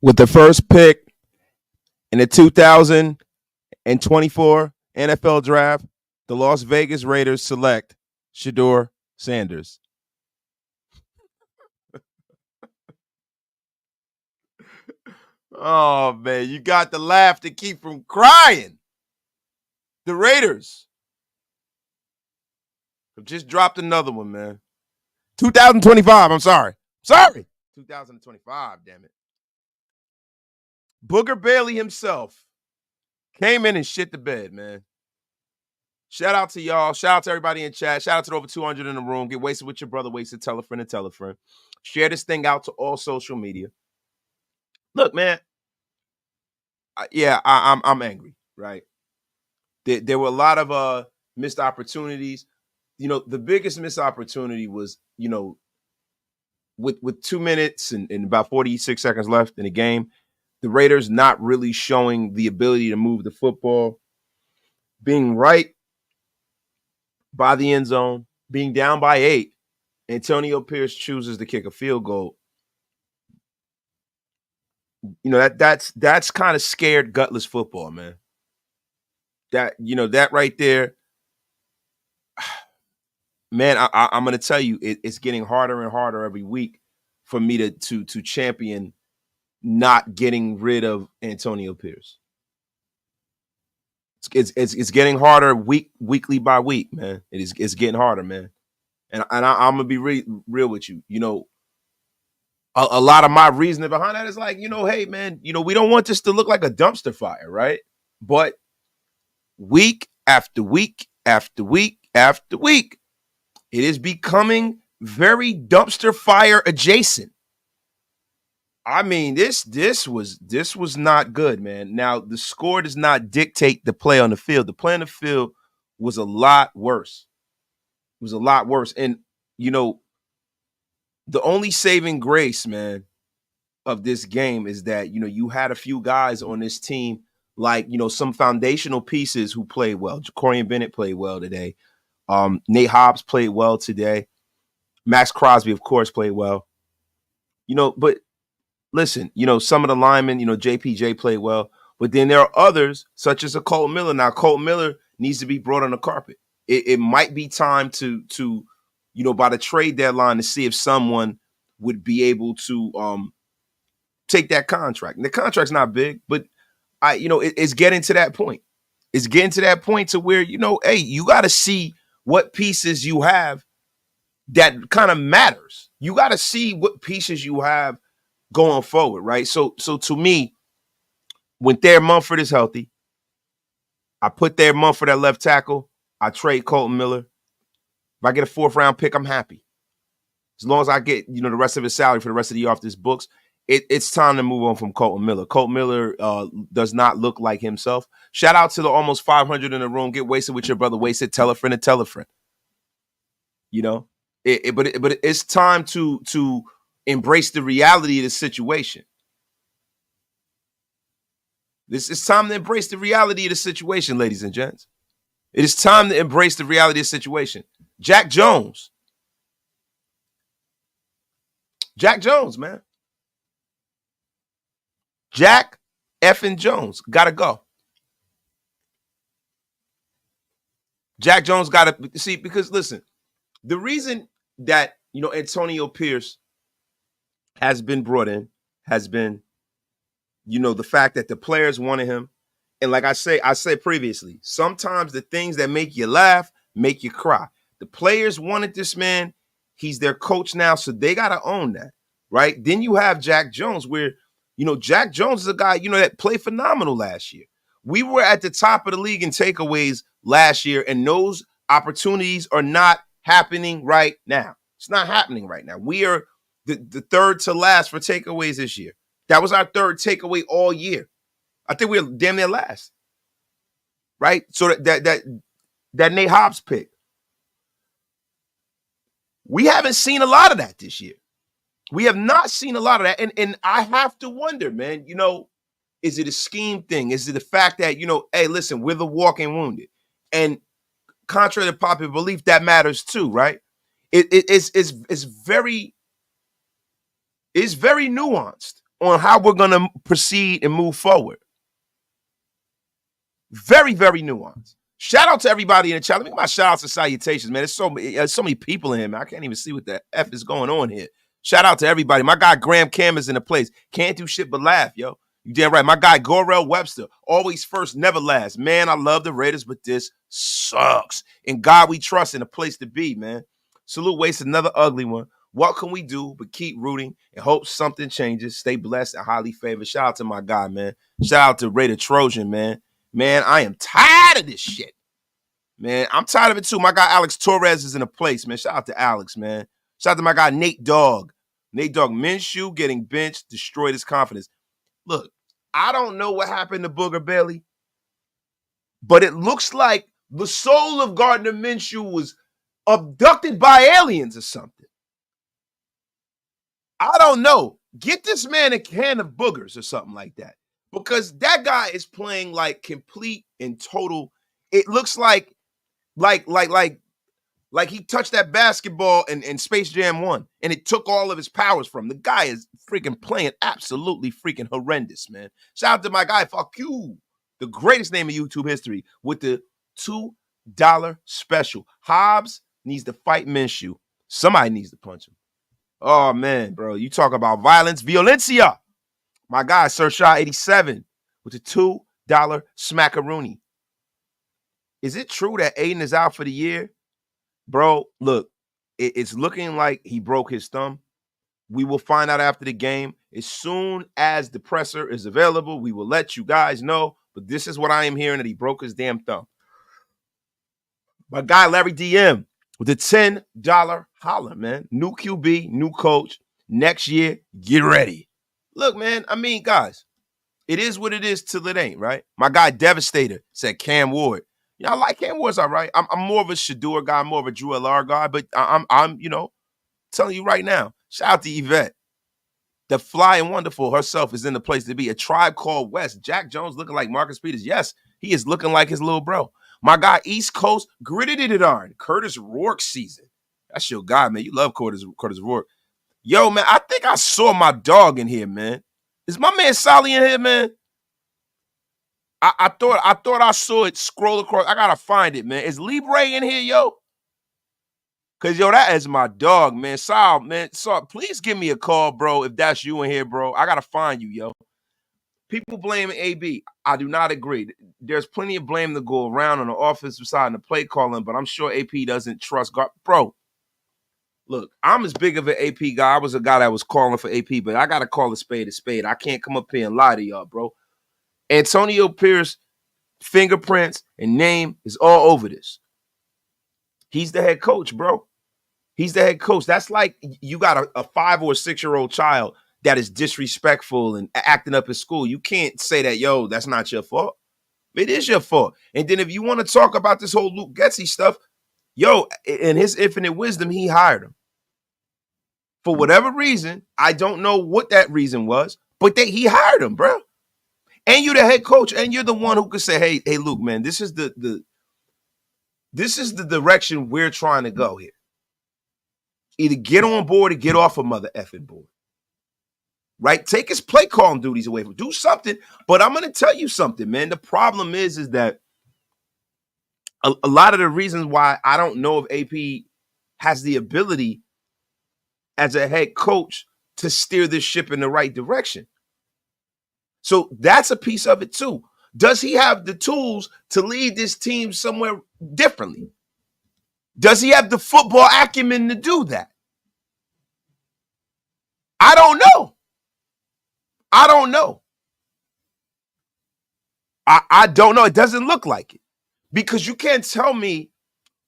With the first pick in the 2024 NFL Draft, the Las Vegas Raiders select Shador Sanders. Oh, man, you got to laugh to keep from crying. The Raiders have just dropped another one, man. 2025, I'm sorry. 2025, damn it. Booger Bailey himself came in and shit the bed, man. Shout out to y'all. Shout out to everybody in chat. Shout out to the over 200 in the room. Get wasted with your brother, wasted, tell a friend, and tell a friend. Share this thing out to all social media. Look, man. I'm angry, right? There were a lot of missed opportunities. You know, the biggest missed opportunity was, you know, with 2 minutes and about 46 seconds left in the game, the Raiders not really showing the ability to move the football, being right by the end zone, being down by 8. Antonio Pierce chooses to kick a field goal. You know, that's kind of scared, gutless football, man. That, you know, that right there, man, I'm going to tell you, it's getting harder and harder every week for me to champion not getting rid of Antonio Pierce. It's getting harder weekly by week, man. It's getting harder, man. And I'm gonna be real with you. You know, a lot of my reasoning behind that is like, you know, hey, man, you know, we don't want this to look like a dumpster fire, right? But week after week after week after week, it is becoming very dumpster fire adjacent. I mean, this was not good, man. Now, the score does not dictate the play on the field. The play on the field was a lot worse. It was a lot worse. And, you know, the only saving grace, man, of this game is that, you know, you had a few guys on this team, like, you know, some foundational pieces who played well. Jacorian Bennett played well today. Nate Hobbs played well today. Maxx Crosby, of course, played well. You know, but listen, you know, some of the linemen, you know, JPJ played well. But then there are others, such as a Kolton Miller. Now, Kolton Miller needs to be brought on the carpet. It might be time to you know, by the trade deadline, to see if someone would be able to take that contract. And the contract's not big, but it's getting to that point. It's getting to that point to where, you know, hey, you got to see what pieces you have that kind of matters. You got to see what pieces you have going forward, right? So to me, when Thayer Munford is healthy, I put Thayer Munford at left tackle. I trade Kolton Miller. If I get a 4th round pick, I'm happy. As long as I get, you know, the rest of his salary for the rest of the year off this books, it's time to move on from Kolton Miller. Kolton Miller does not look like himself. Shout out to the almost 500 in the room. Get wasted with your brother, wasted. Tell a friend and tell a friend. You know, but it's time to embrace the reality of the situation. It's time to embrace the reality of the situation, ladies and gents. It is time to embrace the reality of the situation. Jack Jones, man. Jack effing Jones gotta go. Jack Jones gotta see, because listen, the reason that, you know, Antonio Pierce has been brought in has been, you know, the fact that the players wanted him. And like I said previously, sometimes the things that make you laugh make you cry. The players wanted this man. He's their coach now, so they got to own that, right? Then you have Jack Jones, where, you know, Jack Jones is a guy, you know, that played phenomenal last year. We were at the top of the league in takeaways last year, and those opportunities are not happening right now. It's not happening right now. We are the third to last for takeaways this year. That was our third takeaway all year. I think we're damn near last, right? So that Nate Hobbs pick, we haven't seen a lot of that this year. We have not seen a lot of that, and I have to wonder, man. You know, is it a scheme thing? Is it the fact that, you know, hey, listen, we're the walking wounded, and contrary to popular belief, that matters too, right? It's very nuanced on how we're going to proceed and move forward. Very, very nuanced. Shout out to everybody in the chat. Let me get my shout outs and salutations, man. There's so many people in here, man. I can't even see what the F is going on here. Shout out to everybody. My guy Graham Cam is in the place. Can't do shit but laugh, yo. You damn right. My guy Gorell Webster, always first, never last. Man, I love the Raiders, but this sucks. In God we trust, in a place to be, man. Salute Waste, another ugly one. What can we do but keep rooting and hope something changes? Stay blessed and highly favored. Shout out to my guy, man. Shout out to Raider Trojan, man. Man, I am tired of this shit. Man, I'm tired of it too. My guy Alex Torres is in a place, man. Shout out to Alex, man. Shout out to my guy Nate Dogg. Nate Dogg, Minshew getting benched, destroyed his confidence. Look, I don't know what happened to Booger Bailey, but it looks like the soul of Gardner Minshew was abducted by aliens or something. I don't know. Get this man a can of boogers or something like that. Because that guy is playing like complete and total. It looks like he touched that basketball in Space Jam 1 and it took all of his powers from him. The guy is freaking playing absolutely freaking horrendous, man. Shout out to my guy, fuck you, the greatest name in YouTube history, with the $2 special. Hobbs needs to fight Minshew. Somebody needs to punch him. Oh, man, bro. You talk about violence, violencia. My guy, Sir Shaw 87 with the $2 smackaroonie. Is it true that Aidan is out for the year? Bro, look, it's looking like he broke his thumb. We will find out after the game. As soon as the presser is available, we will let you guys know. But this is what I am hearing, that he broke his damn thumb. My guy, Larry DM, with the $10 holler, man. New QB, new coach. Next year, get ready. Look, man, I mean, guys, it is what it is till it ain't, right? My guy, Devastator, said Cam Ward. I like Cam Ward's all right. I'm more of a Shador guy, more of a Drew LR guy, but I'm telling you right now, shout out to Yvette. The fly and wonderful herself is in the place to be. A Tribe Called West. Jack Jones looking like Marcus Peters. Yes, he is looking like his little bro. My guy, East Coast, gritted it on. Curtis Rourke season. That's your guy, man. You love Curtis Rourke. Yo, man, I think I saw my dog in here, man. Is my man Sally in here, man? I thought I saw it scroll across. I gotta find it, man. Is Libre in here, yo? Cause yo, that is my dog, man. Sal, man. So please give me a call, bro. If that's you in here, bro, I gotta find you, yo. People blame AB. I do not agree. There's plenty of blame to go around on the offensive side and the play calling, but I'm sure AP doesn't trust God. Bro, look, I'm as big of an AP guy. I was a guy that was calling for AP, but I gotta call a spade a spade. I can't come up here and lie to y'all, bro. Antonio Pierce fingerprints and name is all over this. He's the head coach, bro. He's the head coach. That's like you got a 5 or 6-year-old child that is disrespectful and acting up at school. You can't say that, yo, that's not your fault. It is your fault. And then if you want to talk about this whole Luke Getsy stuff, yo, in his infinite wisdom, he hired him. For whatever reason, I don't know what that reason was, but he hired him, bro. And you're the head coach, and you're the one who could say, hey, Luke, man, this is the direction we're trying to go here. Either get on board or get off a mother effing board. Right? Take his play calling duties away from him. Do something. But I'm going to tell you something, man. The problem is that a lot of the reasons why I don't know if AP has the ability as a head coach to steer this ship in the right direction. So that's a piece of it too. Does he have the tools to lead this team somewhere differently? Does he have the football acumen to do that? I don't know. I don't know. I don't know. It doesn't look like it. Because you can't tell me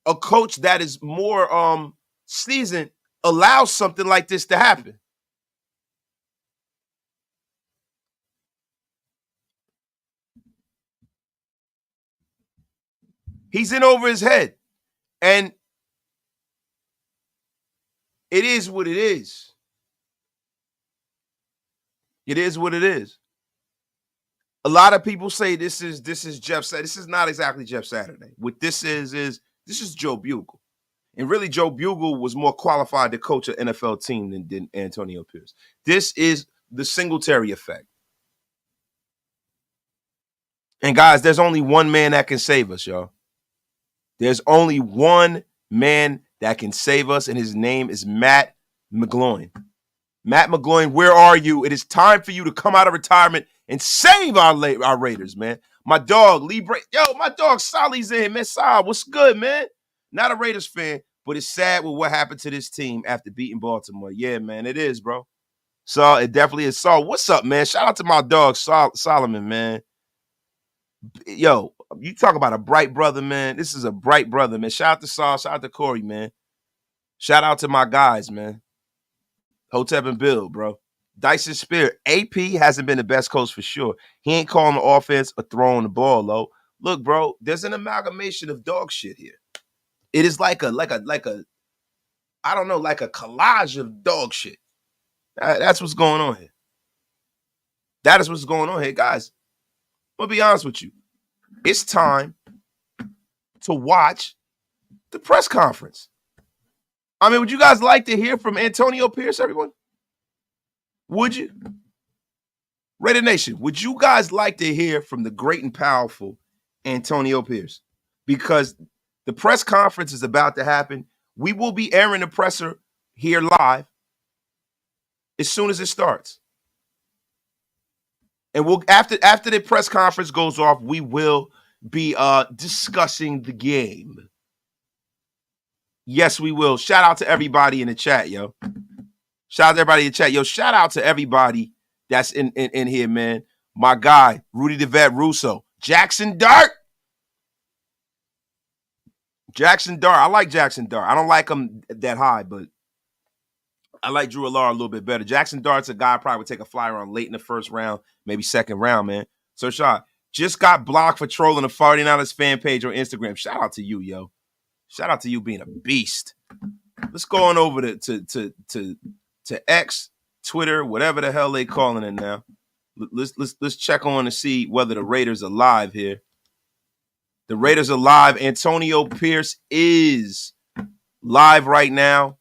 a coach that is more seasoned allows something like this to happen. He's in over his head. And it is what it is. It is what it is. A lot of people say this is Jeff Saturday. This is not exactly Jeff Saturday. What this is this is Joe Bugle. And really, Joe Bugle was more qualified to coach an NFL team than Antonio Pierce. This is the Singletary effect. And guys, there's only one man that can save us, y'all. There's only one man that can save us, and his name is Matt McGloin. Matt McGloin, where are you? It is time for you to come out of retirement and save our Raiders, man. My dog, my dog Sally's in, man. Sal, what's good, man? Not a Raiders fan, but it's sad with what happened to this team after beating Baltimore. Yeah, man, it is, bro. So it definitely is. Saul, what's up, man? Shout out to my dog, Solomon, man. Yo, you talk about a bright brother, man. This is a bright brother, man. Shout out to Saul. Shout out to Corey, man. Shout out to my guys, man. Hotep and Bill, bro. Dyson Spear. AP hasn't been the best coach for sure. He ain't calling the offense or throwing the ball low. Look, bro, there's an amalgamation of dog shit here. It is like a I don't know, like a collage of dog shit. That's what's going on here. That is what's going on here, guys. I'm gonna be honest with you. It's time to watch the press conference. I mean, would you guys like to hear from Antonio Pierce, everyone? Would you? Raider Nation, would you guys like to hear from the great and powerful Antonio Pierce? Because the press conference is about to happen. We will be airing the presser here live as soon as it starts. And we'll after the press conference goes off, we will be discussing the game. Yes, we will. Shout out to everybody in the chat, yo. Shout out to everybody in the chat. Yo, shout out to everybody that's in here, man. My guy, Rudy the Vet Russo. Jackson Dart. Jackson Dart. I like Jackson Dart. I don't like him that high, but I like Drew Alar a little bit better. Jackson Dart's a guy I probably would take a flyer on late in the first round, maybe second round, man. So, Sean, just got blocked for trolling the 49ers fan page on Instagram. Shout out to you, yo. Shout out to you being a beast. Let's go on over to X, Twitter, whatever the hell they calling it now. Let's check on to see whether the Raiders are live here. The Raiders are live. Antonio Pierce is live right now.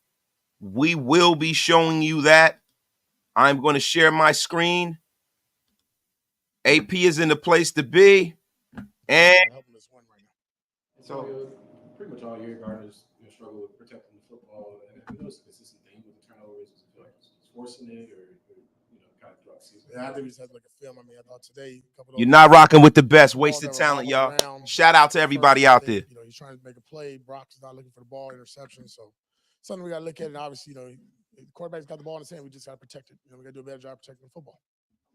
We will be showing you that. I'm going to share my screen. AP is in the place to be. And so pretty much all year, Gardner's struggle with protecting the football. And I noticed a consistent theme with the turnovers. Is it like he's forcing it or kind of throughout the season? Yeah, I think we just had to look at film. I mean, I thought today, you're not rocking with the best. Wasted talent, y'all. Shout out to everybody out there. He's trying to make a play. Brock's not looking for the ball, interception. So something we got to look at. And obviously, the quarterback's got the ball in his hand. We just got to protect it. We got to do a better job protecting the football.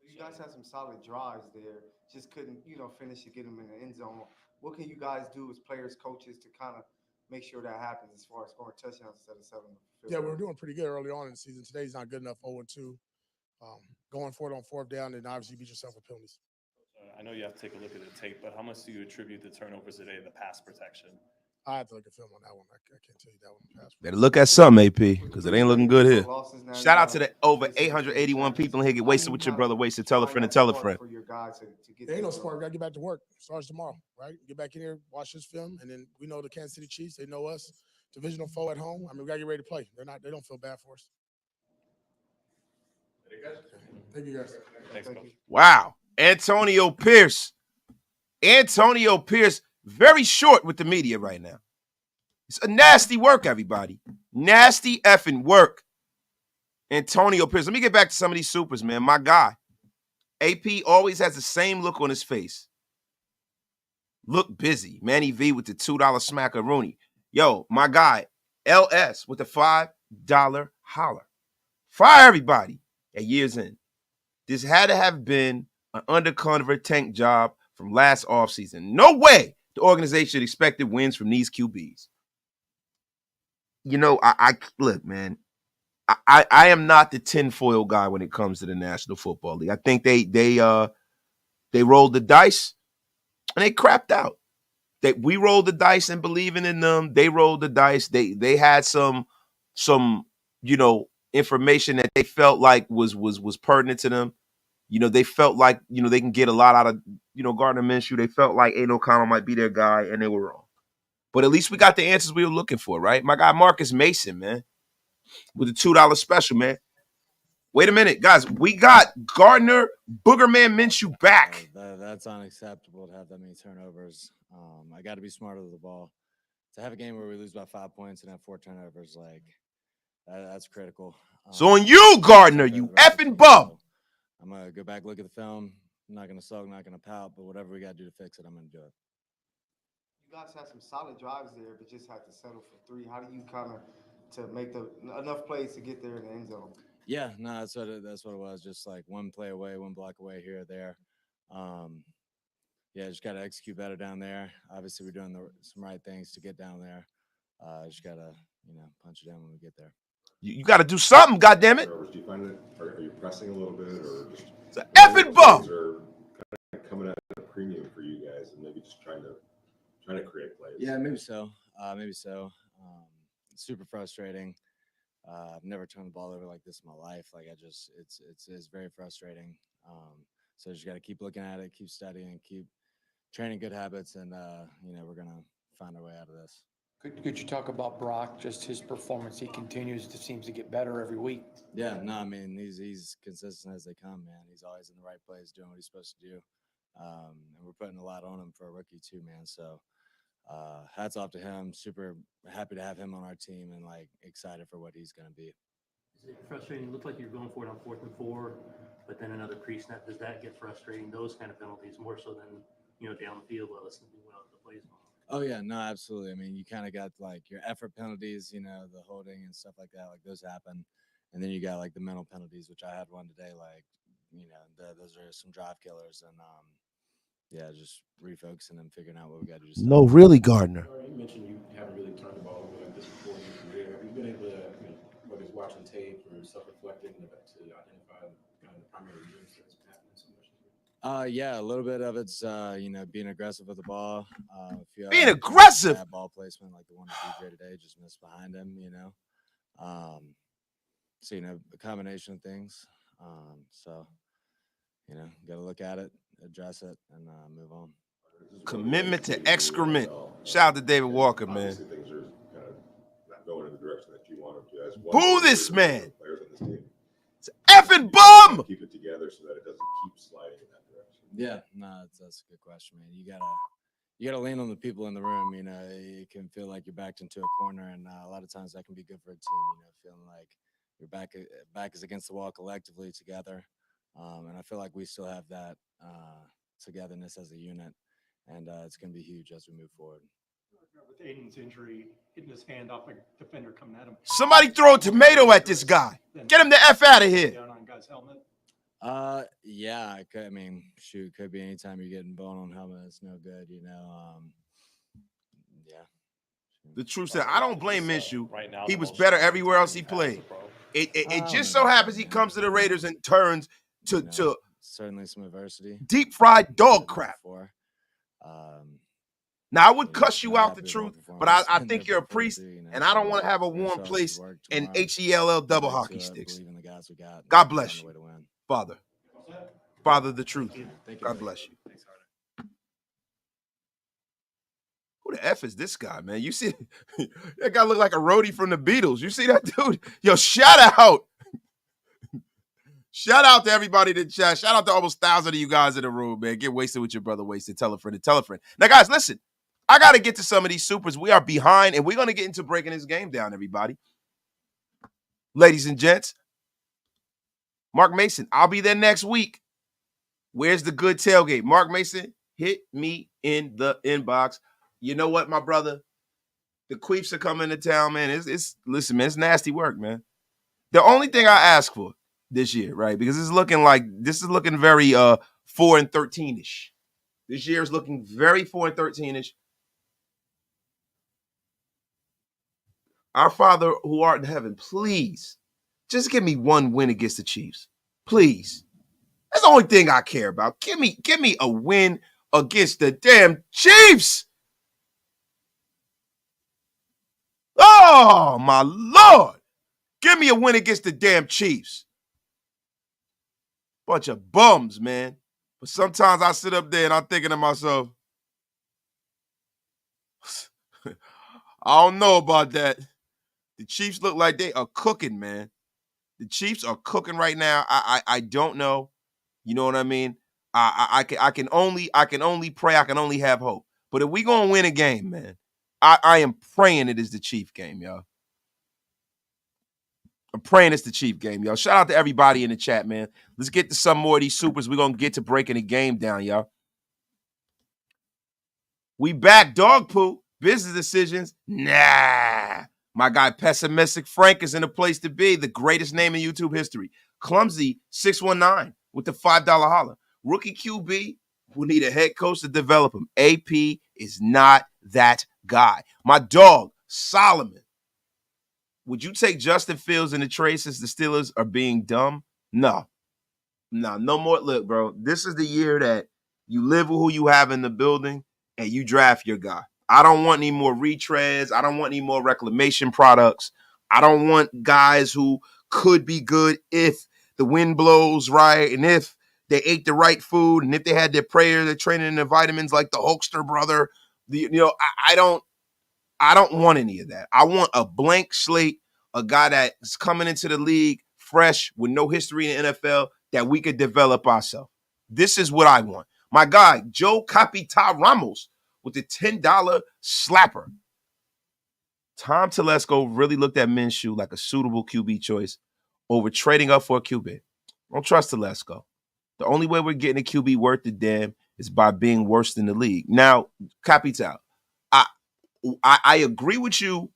You guys had some solid drives there. Just couldn't, finish it, get them in the end zone. What can you guys do as players, coaches, to kind of make sure that happens as far as scoring touchdowns instead of 7? Yeah, we were doing pretty good early on in the season. Today's not good enough. 0-2. Going for it on fourth down, and obviously beat yourself with penalties. I know you have to take a look at the tape, but how much do you attribute the turnovers today to the pass protection? I have to look at film on that one. I can't tell you that one. Better look at some, AP, because it ain't looking good here. Shout out to the over 881 people in here. Get wasted with your brother. Wasted. Tell a friend and tell a friend. There ain't no sport. We got to get back to work. Starts tomorrow, right? Get back in here, watch this film, and then we know the Kansas City Chiefs. They know us. Divisional foe at home. I mean, we got to get ready to play. They don't feel bad for us. Thank you, guys. Thanks, Coach. Wow. Antonio Pierce. Antonio Pierce, very short with the media right now. It's a nasty work, everybody. Nasty effing work. Antonio Pierce. Let me get back to some of these supers, man. My guy. AP always has the same look on his face. Look busy. Manny V with the $2 smackaroonie. Yo, my guy, LS with the $5 holler. Fire everybody at year's end. This had to have been an undercover tank job from last offseason. No way the organization expected wins from these QBs. I look, man, I am not the tinfoil guy when it comes to the National Football League. I think they rolled the dice and they crapped out. We rolled the dice and believing in them. They rolled the dice. They had some information that they felt like was pertinent to them. They felt like they can get a lot out of Gardner Minshew. They felt like Aidan O'Connell might be their guy, and they were wrong. But at least we got the answers we were looking for, right? My guy Marcus Mason, man, with the $2 special, man. Wait a minute, guys. We got Gardner Boogerman Minshew back. That's unacceptable to have that many turnovers. I got to be smarter with the ball. To have a game where we lose by 5 points and have 4 turnovers, like that's critical. So on you, Gardner, you effing bum. So I'm gonna go back, look at the film. I'm not gonna sulk, not gonna pout, but whatever we gotta do to fix it, I'm gonna do it. You guys had some solid drives there, but just had to settle for 3. How do you kind of to make enough plays to get there in the end zone? Yeah, no, that's what it was. Just like one play away, one block away here or there. Yeah, just got to execute better down there. Obviously, we're doing some right things to get down there. Just got to, punch it down when we get there. You got to do something, goddammit. Do you find it? Are you pressing a little bit, or just it's an effing bum? Are kind of coming at a premium for you guys, and maybe just trying to create plays. Yeah, maybe so. It's super frustrating. I've never turned the ball over like this in my life. Like it's very frustrating. So just got to keep looking at it, keep studying, keep training good habits, and we're gonna find our way out of this. Could you talk about Brock? Just his performance. He continues to seems to get better every week. Yeah, no, I mean he's consistent as they come, man. He's always in the right place, doing what he's supposed to do, and we're putting a lot on him for a rookie too, man. So hats off to him. Super happy to have him on our team, and like excited for what he's gonna be. Is it frustrating? It looked like you were going for it on 4th and 4, but then another pre-snap. Does that get frustrating? Those kind of penalties more so than down the field while listening to the plays going on. Oh yeah, no, absolutely. I mean, you kind of got like your effort penalties, the holding and stuff like that. Like those happen, and then you got like the mental penalties, which I had one today. Like those are some drive killers, and yeah, just refocusing and figuring out what we got to do. No, really, Gardner. You mentioned you haven't really turned the ball over like this before in your career. Have you been able to, whether it's watching tape or self-reflecting, to identify kind of the primary reasons that's happening so much? Yeah, a little bit of it's being aggressive with the ball. Being aggressive. Bad ball placement, like the one with DJ today, just missed behind him. So a combination of things. So got to look at it, address it, and move on. Commitment to excrement. Shout out to David Walker, man. Obviously, things are kind of not going in the direction that you want them to. As Boo this man. Players on this team. It's an effing bum. Keep it together so that it doesn't keep sliding in that direction. Yeah, no, that's a good question, man. You gotta lean on the people in the room. It can feel like you're backed into a corner, and a lot of times that can be good for a team. Feeling like your back is against the wall collectively together, and I feel like we still have that togetherness as a unit, and it's gonna be huge as we move forward. With Aidan's injury, hitting his hand off a defender coming at him. Somebody throw a tomato at this guy. Get him the F out of here. Down on guy's helmet. Yeah, could be anytime you're getting bone on helmet, it's no good, yeah. The truth said, I don't blame Minshew. Right now, He was better everywhere else he played. It just so happens he comes to the Raiders and turns to certainly some adversity. Deep fried dog crap. Now, I would cuss you out the truth, but I think you're a priest, and I don't want to have a warm place and HELL double hockey sticks. God bless you, Father. Father, the truth. God bless you. Who the F is this guy, man? You see, that guy look like a roadie from the Beatles. You see that dude? Yo, shout out. Shout out to everybody that chat. Shout out to almost 1,000 of you guys in the room, man. Get wasted with your brother, wasted. Tell a friend and tell a friend. Now, guys, listen. I got to get to some of these supers. We are behind, and we're going to get into breaking this game down, everybody. Ladies and gents, Mark Mason, I'll be there next week. Where's the good tailgate? Mark Mason, hit me in the inbox. You know what, my brother? The queeps are coming to town, man. Listen, man, it's nasty work, man. The only thing I ask for this year, right? Because this is looking very 4-13-ish. This year is looking very 4-13-ish. Our Father who art in heaven, please, just give me one win against the Chiefs. Please. That's the only thing I care about. Give me a win against the damn Chiefs. Oh, my Lord. Give me a win against the damn Chiefs. Bunch of bums, man. But sometimes I sit up there and I'm thinking to myself, I don't know about that. The Chiefs look like they are cooking, man. The Chiefs are cooking right now. I don't know. You know what I mean? I can only pray. I can only have hope. But if we gonna win a game, man, I am praying it is the Chief game, y'all. I'm praying it's the Chief game, y'all. Shout out to everybody in the chat, man. Let's get to some more of these supers. We're gonna get to breaking the game down, y'all. We back, dog poo. Business decisions? Nah. My guy, Pessimistic Frank, is in a place to be. The greatest name in YouTube history. Clumsy 619 with the $5 holler. Rookie QB will need a head coach to develop him. AP is not that guy. My dog, Solomon. Would you take Justin Fields in the trade since the Steelers are being dumb? No. No more. Look, bro, this is the year that you live with who you have in the building and you draft your guy. I don't want any more retreads. I don't want any more reclamation products. I don't want guys who could be good if the wind blows right and if they ate the right food and if they had their prayer, their training, and their vitamins like the Hulkster brother. I don't want any of that. I want a blank slate, a guy that's coming into the league fresh with no history in the NFL that we could develop ourselves. This is what I want. My guy, Joe Capita Ramos, with the $10 slapper. Tom Telesco really looked at Minshew like a suitable QB choice over trading up for a QB. Don't trust Telesco. The only way we're getting a QB worth the damn is by being worse than the league. Now, Capital, I agree with you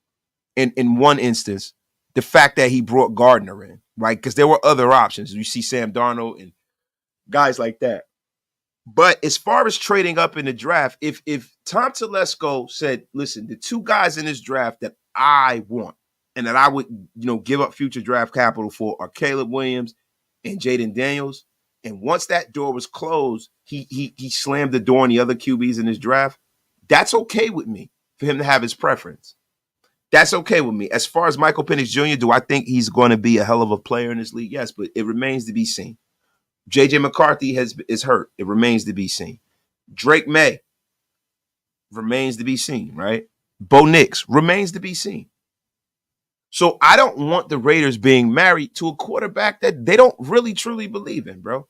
in one instance, the fact that he brought Gardner in, right? Because there were other options. You see Sam Darnold and guys like that. But as far as trading up in the draft, if Tom Telesco said, listen, the two guys in this draft that I want and that I would, give up future draft capital for are Caleb Williams and Jaden Daniels. And once that door was closed, he slammed the door on the other QBs in his draft. That's okay with me for him to have his preference. That's okay with me. As far as Michael Penix Jr., do I think he's going to be a hell of a player in this league? Yes, but it remains to be seen. J.J. McCarthy is hurt. It remains to be seen. Drake May remains to be seen, right? Bo Nix remains to be seen. So I don't want the Raiders being married to a quarterback that they don't really truly believe in, bro.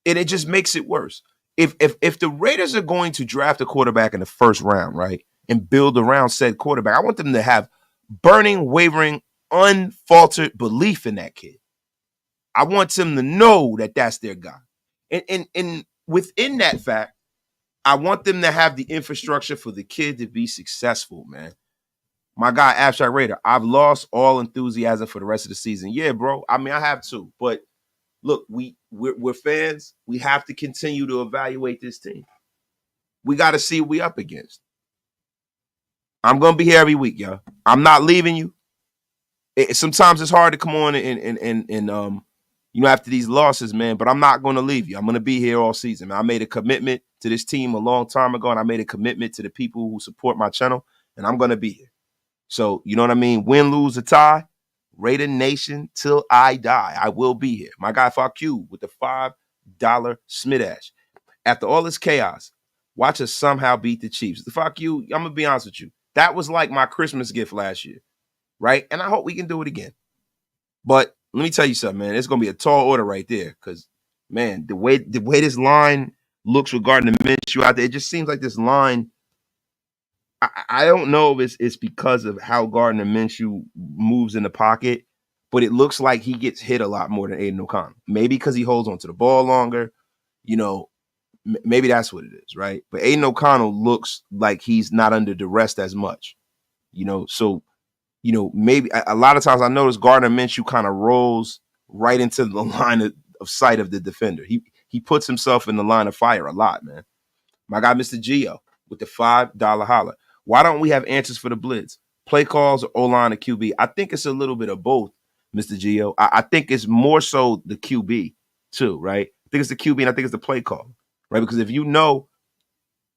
And it just makes it worse. If the Raiders are going to draft a quarterback in the first round, right, and build around said quarterback, I want them to have burning, wavering, unfaltered belief in that kid. I want them to know that that's their guy. And within that fact, I want them to have the infrastructure for the kid to be successful, man. My guy, Abstract Raider, I've lost all enthusiasm for the rest of the season. Yeah, bro. I mean, I have too. But look, we're fans. We have to continue to evaluate this team. We got to see what we up against. I'm going to be here every week, y'all. I'm not leaving you. Sometimes it's hard to come on and after these losses, man, but I'm not going to leave you. I'm going to be here all season, man. I made a commitment to this team a long time ago, and I made a commitment to the people who support my channel, and I'm going to be here. So, you know what I mean? Win, lose, or tie, Raider Nation till I die. I will be here. My guy, Fuck You, with the $5 Smidash. After all this chaos, watch us somehow beat the Chiefs. The Fuck You, I'm going to be honest with you. That was like my Christmas gift last year, right? And I hope we can do it again. But let me tell you something, man. It's going to be a tall order right there because, man, the way this line looks with Gardner Minshew out there, it just seems like this line, I don't know if it's because of how Gardner Minshew moves in the pocket, but it looks like he gets hit a lot more than Aidan O'Connell. Maybe because he holds onto the ball longer, maybe that's what it is, right? But Aidan O'Connell looks like he's not under duress as much, so maybe a lot of times I notice Gardner Minshew kind of rolls right into the line of sight of the defender. He puts himself in the line of fire a lot, man. My guy, Mr. Gio, with the $5 holler. Why don't we have answers for the blitz? Play calls or O-line or QB? I think it's a little bit of both, Mr. Gio. I think it's more so the QB too, right? I think it's the QB and I think it's the play call, right? Because if you know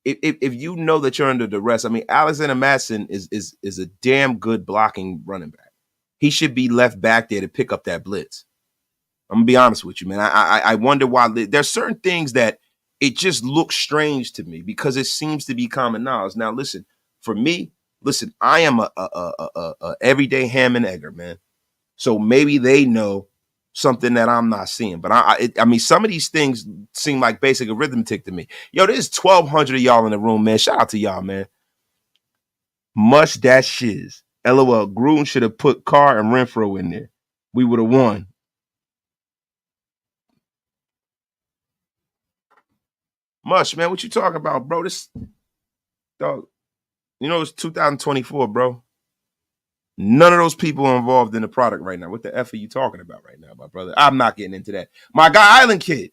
that you're under duress, I mean, Alexander Madsen is a damn good blocking running back. He should be left back there to pick up that blitz. I'm gonna be honest with you, man. I wonder why there's certain things that it just looks strange to me because it seems to be common knowledge. Now, for me, I am a everyday ham and egger, man. So maybe they know something that I'm not seeing. But I mean, some of these things seem like basic arithmetic to me. Yo, there's 1,200 of y'all in the room, man. Shout out to y'all, man. Mush that shiz. LOL. Gruden should have put Carr and Renfro in there. We would have won. Mush, man, what you talking about, bro? This dog. You know, it's 2024, bro. None of those people are involved in the product right now. What the F are you talking about right now, my brother? I'm not getting into that. My guy, Island Kid,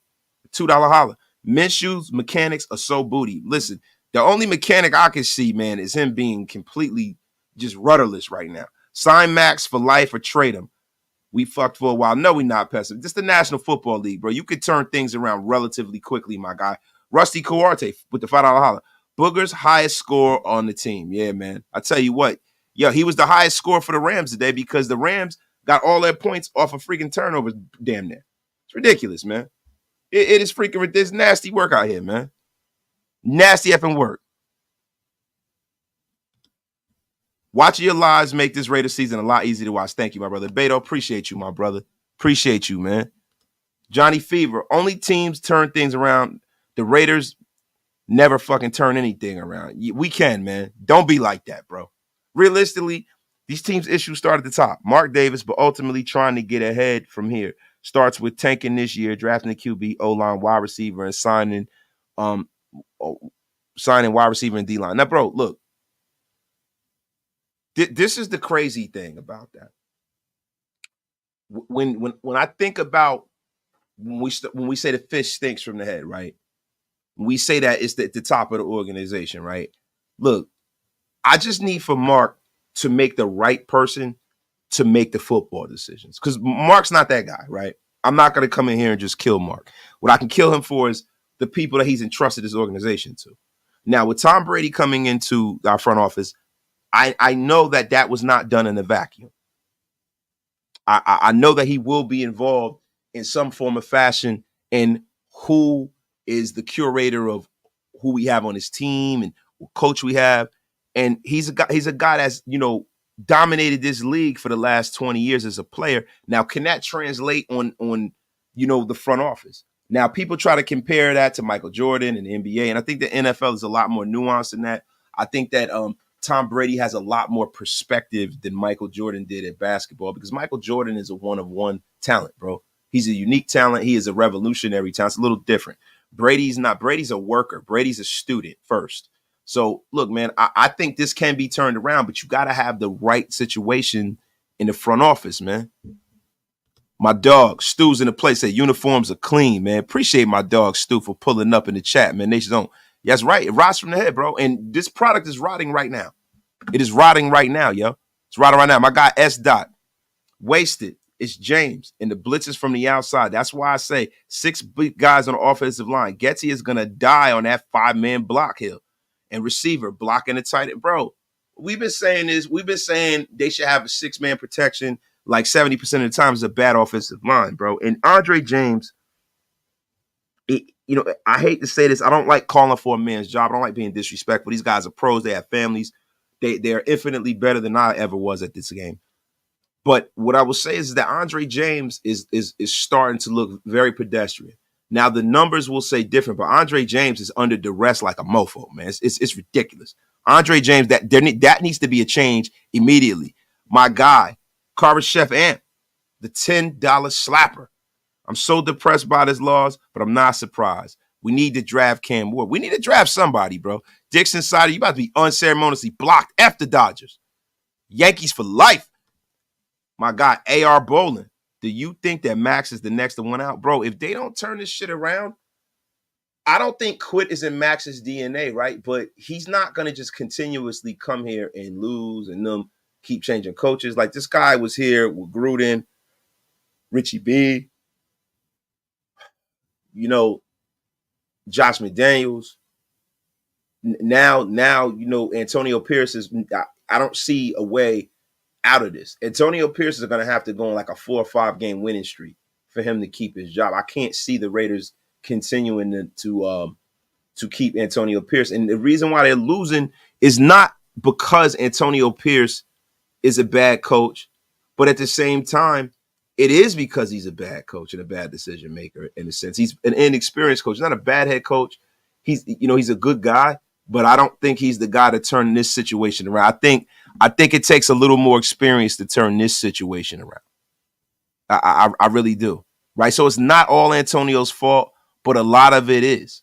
$2 holler. Minshew's mechanics are so booty. Listen, the only mechanic I can see, man, is him being completely just rudderless right now. Sign Maxx for life or trade him. We fucked for a while. No, we not pessimistic. This is the National Football League, bro. You could turn things around relatively quickly, my guy. Rusty Coarte with the $5 holler. Booger's highest score on the team. Yeah, man. I tell you what. Yo, he was the highest score for the Rams today because the Rams got all their points off of freaking turnovers, damn near. It's ridiculous, man. It is freaking ridiculous. Nasty work out here, man. Nasty effing work. Watching your lives make this Raiders season a lot easier to watch. Thank you, my brother. Beto, appreciate you, my brother. Appreciate you, man. Johnny Fever, only teams turn things around. The Raiders never fucking turn anything around. We can, man. Don't be like that, bro. Realistically, these teams' issues start at the top. Mark Davis, but ultimately trying to get ahead from here. Starts with tanking this year, drafting the QB, O-line, wide receiver, and signing wide receiver and D-line. Now, bro, look. This is the crazy thing about that. When I think about when we say the fish stinks from the head, right? When we say that it's at the top of the organization, right? Look, I just need for Mark to make the right person to make the football decisions. Because Mark's not that guy, right? I'm not going to come in here and just kill Mark. What I can kill him for is the people that he's entrusted his organization to. Now, with Tom Brady coming into our front office, I know that was not done in a vacuum. I know that he will be involved in some form of fashion in who is the curator of who we have on his team and what coach we have. And he's a guy that's, dominated this league for the last 20 years as a player. Now, can that translate on the front office? Now, people try to compare that to Michael Jordan and the NBA, and I think the NFL is a lot more nuanced than that. I think that Tom Brady has a lot more perspective than Michael Jordan did at basketball because Michael Jordan is a one-of-one talent, bro. He's a unique talent. He is a revolutionary talent. It's a little different. Brady's not. Brady's a worker. Brady's a student first. So, look, man, I think this can be turned around, but you got to have the right situation in the front office, man. My dog, Stu's in the place. Said uniforms are clean, man. Appreciate my dog, Stu, for pulling up in the chat, man. Nation's own. That's right. It rots from the head, bro. And this product is rotting right now. It is rotting right now, yo. It's rotting right now. My guy, S. Dot. Wasted. It's James. And the blitz is from the outside. That's why I say 6 big guys on the offensive line. Getsy is going to die on that 5-man block hill. And receiver blocking the tight end. Bro, we've been saying this. We've been saying they should have a 6-man protection like 70% of the time is a bad offensive line, bro. And Andre James, I hate to say this. I don't like calling for a man's job. I don't like being disrespectful. These guys are pros. They have families. They're infinitely better than I ever was at this game. But what I will say is that Andre James is starting to look very pedestrian. Now, the numbers will say different, but Andre James is under duress like a mofo, man. It's ridiculous. Andre James, that needs to be a change immediately. My guy, Carver Chef Amp, the $10 slapper. I'm so depressed by this loss, but I'm not surprised. We need to draft Cam Ward. We need to draft somebody, bro. Dixon Sider, you about to be unceremoniously blocked. F the Dodgers. Yankees for life. My guy, A.R. Bolin. Do you think that Maxx is the next one out? Bro, if they don't turn this shit around, I don't think quit is in Maxx's DNA, right? But he's not going to just continuously come here and lose and them keep changing coaches. Like this guy was here with Gruden, Richie B, Josh McDaniels. Now, Antonio Pierce is – I don't see a way out of this. Antonio Pierce is going to have to go on like a 4 or 5 game winning streak for him to keep his job. I can't see the Raiders continuing to keep Antonio Pierce. And the reason why they're losing is not because Antonio Pierce is a bad coach, but But at the same time, it is because he's a bad coach and a bad decision maker in a sense. He's an inexperienced coach, not a bad head coach. He's a good guy, but I don't think he's the guy to turn this situation around. I think it takes a little more experience to turn this situation around. I really do. Right. So it's not all Antonio's fault, but a lot of it is.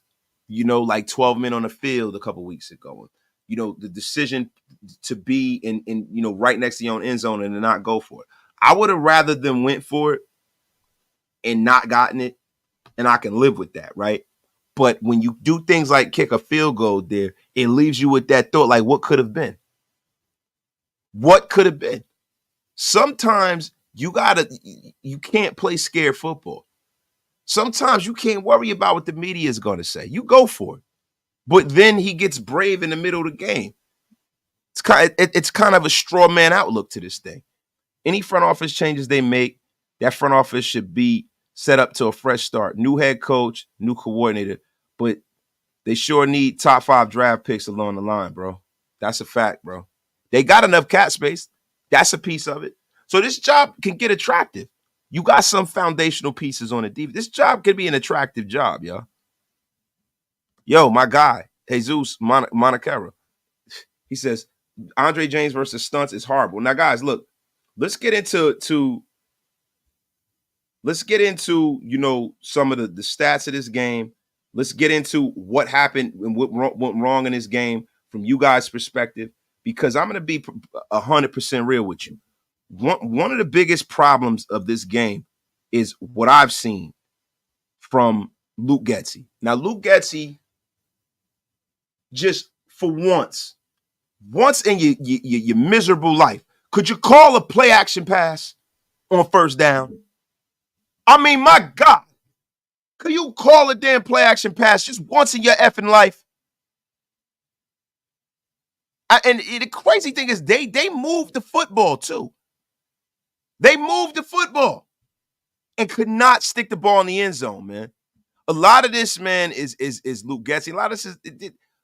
Like 12 men on the field a couple weeks ago. The decision to be in right next to your own end zone and to not go for it. I would have rather them went for it and not gotten it, and I can live with that, right? But when you do things like kick a field goal there, it leaves you with that thought, like, what could have been? What could have been? Sometimes you can't play scared football. Sometimes you can't worry about what the media is going to say. You go for it. But then he gets brave in the middle of the game. It's kind of a straw man outlook to this thing. Any front office changes they make, that front office should be set up to a fresh start. New head coach, new coordinator, but they sure need top 5 draft picks along the line, bro. That's a fact, bro. They got enough cap space. That's a piece of it. So this job can get attractive. You got some foundational pieces on the defense. This job could be an attractive job, y'all. Yo, my guy, Jesus Monacera, he says, Andre James versus stunts is horrible. Now, guys, look, let's get into some of the stats of this game. Let's get into what happened and what went wrong in this game from you guys' perspective, because I'm going to be 100% real with you. One of the biggest problems of this game is what I've seen from Luke Getsy. Now, Luke Getsy, just for once in your miserable life, could you call a play action pass on first down? I mean, my God, could you call a damn play action pass just once in your effing life? And the crazy thing is they moved the football too. They moved the football and could not stick the ball in the end zone, man. A lot of this, man, is Luke Getsy. A lot of this is,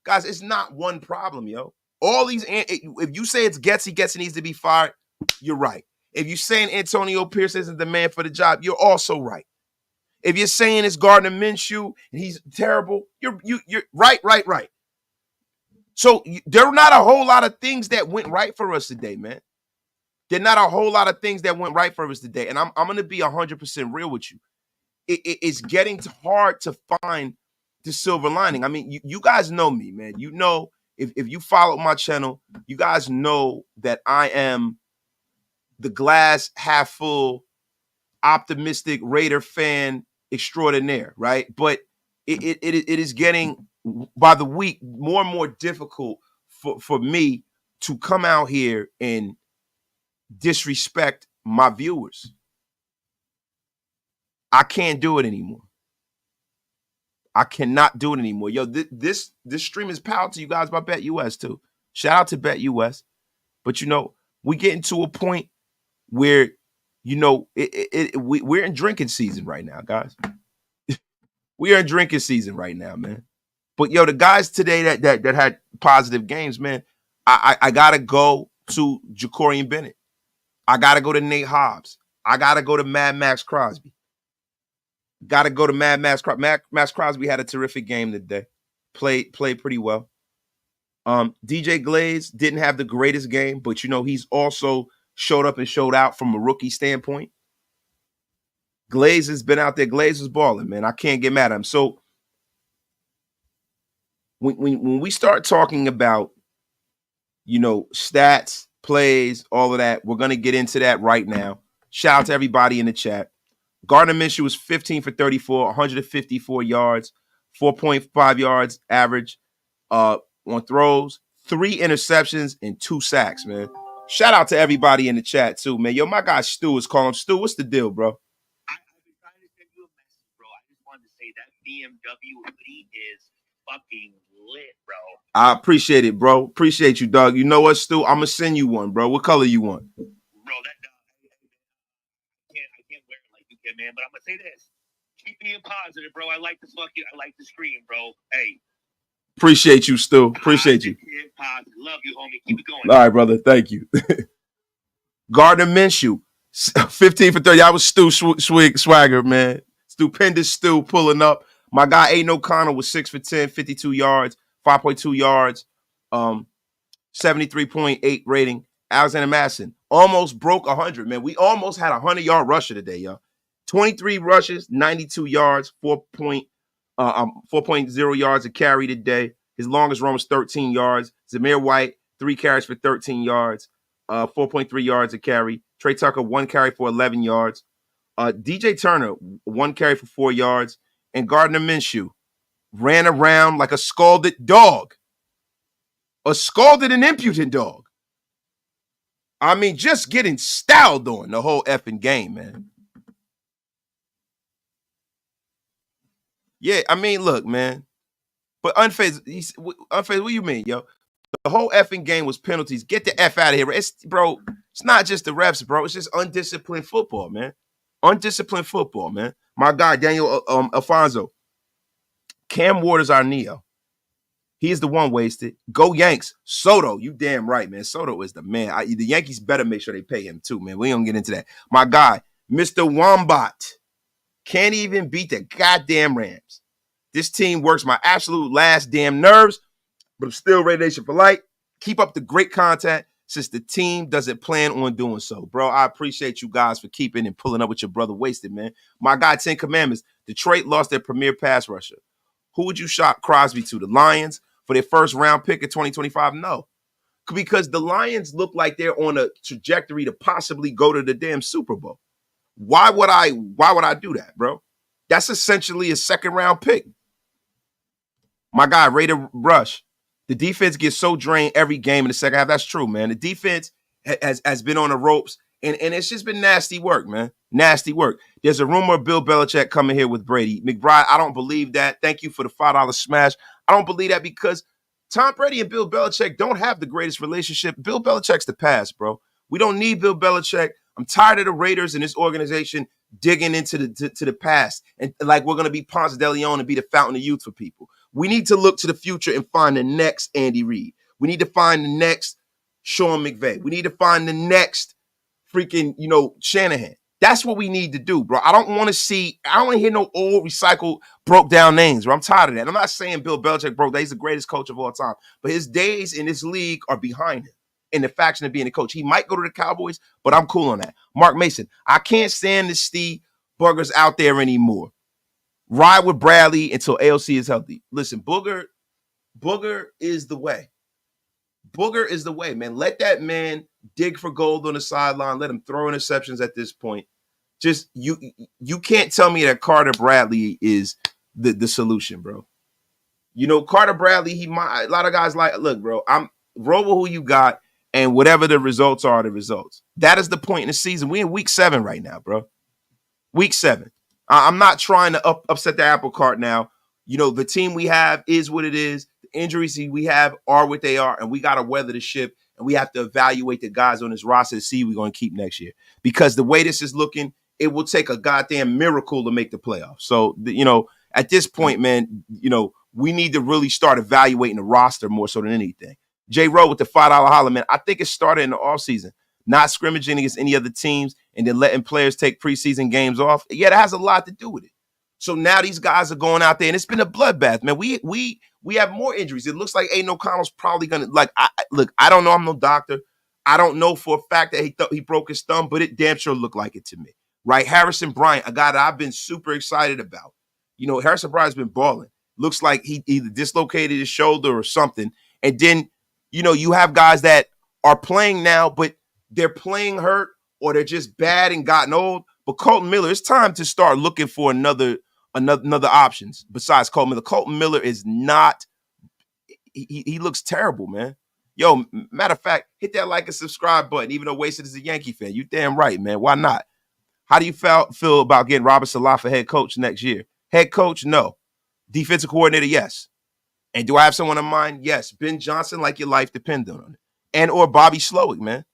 guys, it's not one problem, yo. All these, if you say it's Getsy needs to be fired, you're right. If you're saying Antonio Pierce isn't the man for the job, you're also right. If you're saying it's Gardner Minshew and he's terrible, you're right. So there are not a whole lot of things that went right for us today, man. There are not a whole lot of things that went right for us today. And I'm going to be 100% real with you. It's getting hard to find the silver lining. I mean, you guys know me, man. You know, if you follow my channel, you guys know that I am the glass half full, optimistic Raider fan extraordinaire, right? But it is getting, by the week, more and more difficult for me to come out here and disrespect my viewers. I can't do it anymore. I cannot do it anymore. Yo, this stream is powered to you guys by BetUS too. Shout out to BetUS. But we getting to a point where we're in drinking season right now, guys. We are in drinking season right now, man. But the guys today that had positive games, man, I gotta go to Jacorian Bennett. I gotta go to Nate Hobbs. I gotta go to Maxx Crosby. Gotta go to Maxx Crosby. Maxx Crosby had a terrific game today. Played pretty well. DJ Glaze didn't have the greatest game, but he's also showed up and showed out from a rookie standpoint. Glaze has been out there. Glaze is balling, man. I can't get mad at him. So when we start talking about, stats, plays, all of that, we're going to get into that right now. Shout out to everybody in the chat. Gardner Minshew was 15 for 34, 154 yards, 4.5 yards average on throws, 3 interceptions, and 2 sacks, man. Shout out to everybody in the chat, too, man. Yo, my guy Stu is calling. Stu, what's the deal, bro? I've been trying to send you a message, bro. I just wanted to say that BMW hoodie is fucking lit, bro. I appreciate it, bro. Appreciate you, dog. You know what, Stu? I'm going to send you one, bro. What color you want? Bro, I can't wear it like you can, man. But I'm going to say this. Keep being positive, bro. I like to scream, bro. Hey. Appreciate you, Stu. Appreciate you. Positive. Love you, homie. Keep it going. All right, brother. Thank you. Gardner Minshew, 15 for 30. I was Stu Swagger, man. Stupendous Stu pulling up. My guy Aidan O'Connell was 6 for 10, 52 yards, 5.2 yards, 73.8 rating. Alexander Madison almost broke 100, man. We almost had a 100-yard rusher today, y'all. 23 rushes, 92 yards, 4.0 yards a carry today. His longest run was 13 yards. Zamir White, 3 carries for 13 yards, 4.3 yards a carry. Trey Tucker, 1 carry for 11 yards. DJ Turner, 1 carry for 4 yards. And Gardner Minshew ran around like a scalded dog. A scalded and impudent dog. I mean, just getting styled on the whole effing game, man. Yeah, I mean, look, man. But unfazed, what do you mean, yo? The whole effing game was penalties. Get the F out of here. It's not just the refs, bro. It's just undisciplined football, man. Undisciplined football, man. My guy, Daniel Alfonso. Cam Ward is our Neo. He is the one wasted. Go Yanks. Soto, you damn right, man. Soto is the man. The Yankees better make sure they pay him too, man. We don't get into that. My guy, Mr. Wombat. Can't even beat the goddamn Rams. This team works my absolute last damn nerves, but I'm still Radiation for light. Keep up the great content since the team doesn't plan on doing so. Bro, I appreciate you guys for keeping and pulling up with your brother Wasted, man. My guy, 10 Commandments. Detroit lost their premier pass rusher. Who would you shop Crosby to? The Lions for their first round pick in 2025? No. Because the Lions look like they're on a trajectory to possibly go to the damn Super Bowl. Why would I do that, bro? That's essentially a second round pick. My guy, Raider Rush. The defense gets so drained every game in the second half. That's true, man. The defense has been on the ropes, and it's just been nasty work, man. Nasty work. There's a rumor of Bill Belichick coming here with Brady. McBride, I don't believe that. Thank you for the $5 smash. I don't believe that because Tom Brady and Bill Belichick don't have the greatest relationship. Bill Belichick's the past, bro. We don't need Bill Belichick. I'm tired of the Raiders and this organization digging into the past and like we're going to be Ponce de Leon and be the fountain of youth for people. We need to look to the future and find the next Andy Reid. We need to find the next Sean McVay. We need to find the next freaking, Shanahan. That's what we need to do, bro. I don't want to hear no old recycled, broke down names, bro. I'm tired of that. I'm not saying Bill Belichick broke that. He's the greatest coach of all time. But his days in this league are behind him in the faction of being a coach. He might go to the Cowboys, but I'm cool on that. Mark Mason, I can't stand the Steve Buggers out there anymore. Ride with Bradley until AOC is healthy. Listen, Booger is the way. Booger is the way, man. Let that man dig for gold on the sideline. Let him throw interceptions at this point. Just you can't tell me that Carter Bradley is the solution, bro. Carter Bradley, a lot of guys like, look, bro, I'm roll with who you got, and whatever the results are, the results. That is the point in the season. We're in week 7 right now, bro. Week 7. I'm not trying to upset the apple cart now. The team we have is what it is. The injuries we have are what they are, and we got to weather the ship, and we have to evaluate the guys on this roster to see who we're going to keep next year. Because the way this is looking, it will take a goddamn miracle to make the playoffs. So, at this point, man, we need to really start evaluating the roster more so than anything. J. Rowe with the $5 holler, man. I think it started in the offseason. Not scrimmaging against any other teams and then letting players take preseason games off. Yeah, that has a lot to do with it. So now these guys are going out there, and it's been a bloodbath, man. We have more injuries. It looks like Aidan O'Connell's probably going to, I don't know. I'm no doctor. I don't know for a fact that he broke his thumb, but it damn sure looked like it to me, right? Harrison Bryant, a guy that I've been super excited about. Harrison Bryant's been balling. Looks like he either dislocated his shoulder or something. And then, you have guys that are playing now, but they're playing hurt or they're just bad and gotten old. But Kolton Miller, it's time to start looking for another options besides Kolton Miller. Kolton Miller is not, he looks terrible, man. Yo, matter of fact, hit that like and subscribe button, even though Wasted is a Yankee fan. You damn right, man. Why not? How do you feel about getting Robert Saleh for head coach next year? Head coach, no. Defensive coordinator, yes. And do I have someone in mind? Yes. Ben Johnson, like your life depended on it. And or Bobby Slowick, man.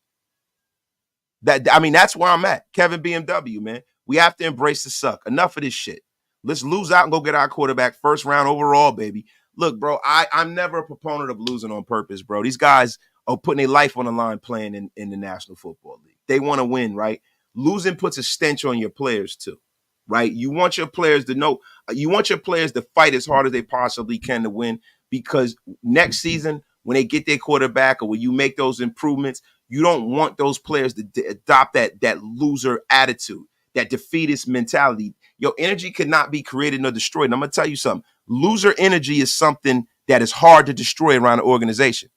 That's where I'm at. Kevin BMW, man. We have to embrace the suck. Enough of this shit. Let's lose out and go get our quarterback first round overall, baby. Look, bro, I'm never a proponent of losing on purpose, bro. These guys are putting their life on the line playing in the National Football League. They want to win, right? losing puts a stench on your players too, right? You want your players to know, you want your players to fight as hard as they possibly can to win, because next season, when they get their quarterback or when you make those improvements, you don't want those players to adopt that loser attitude, that defeatist mentality. Your energy cannot be created nor destroyed. And I'm going to tell you something. Loser energy is something that is hard to destroy around an organization.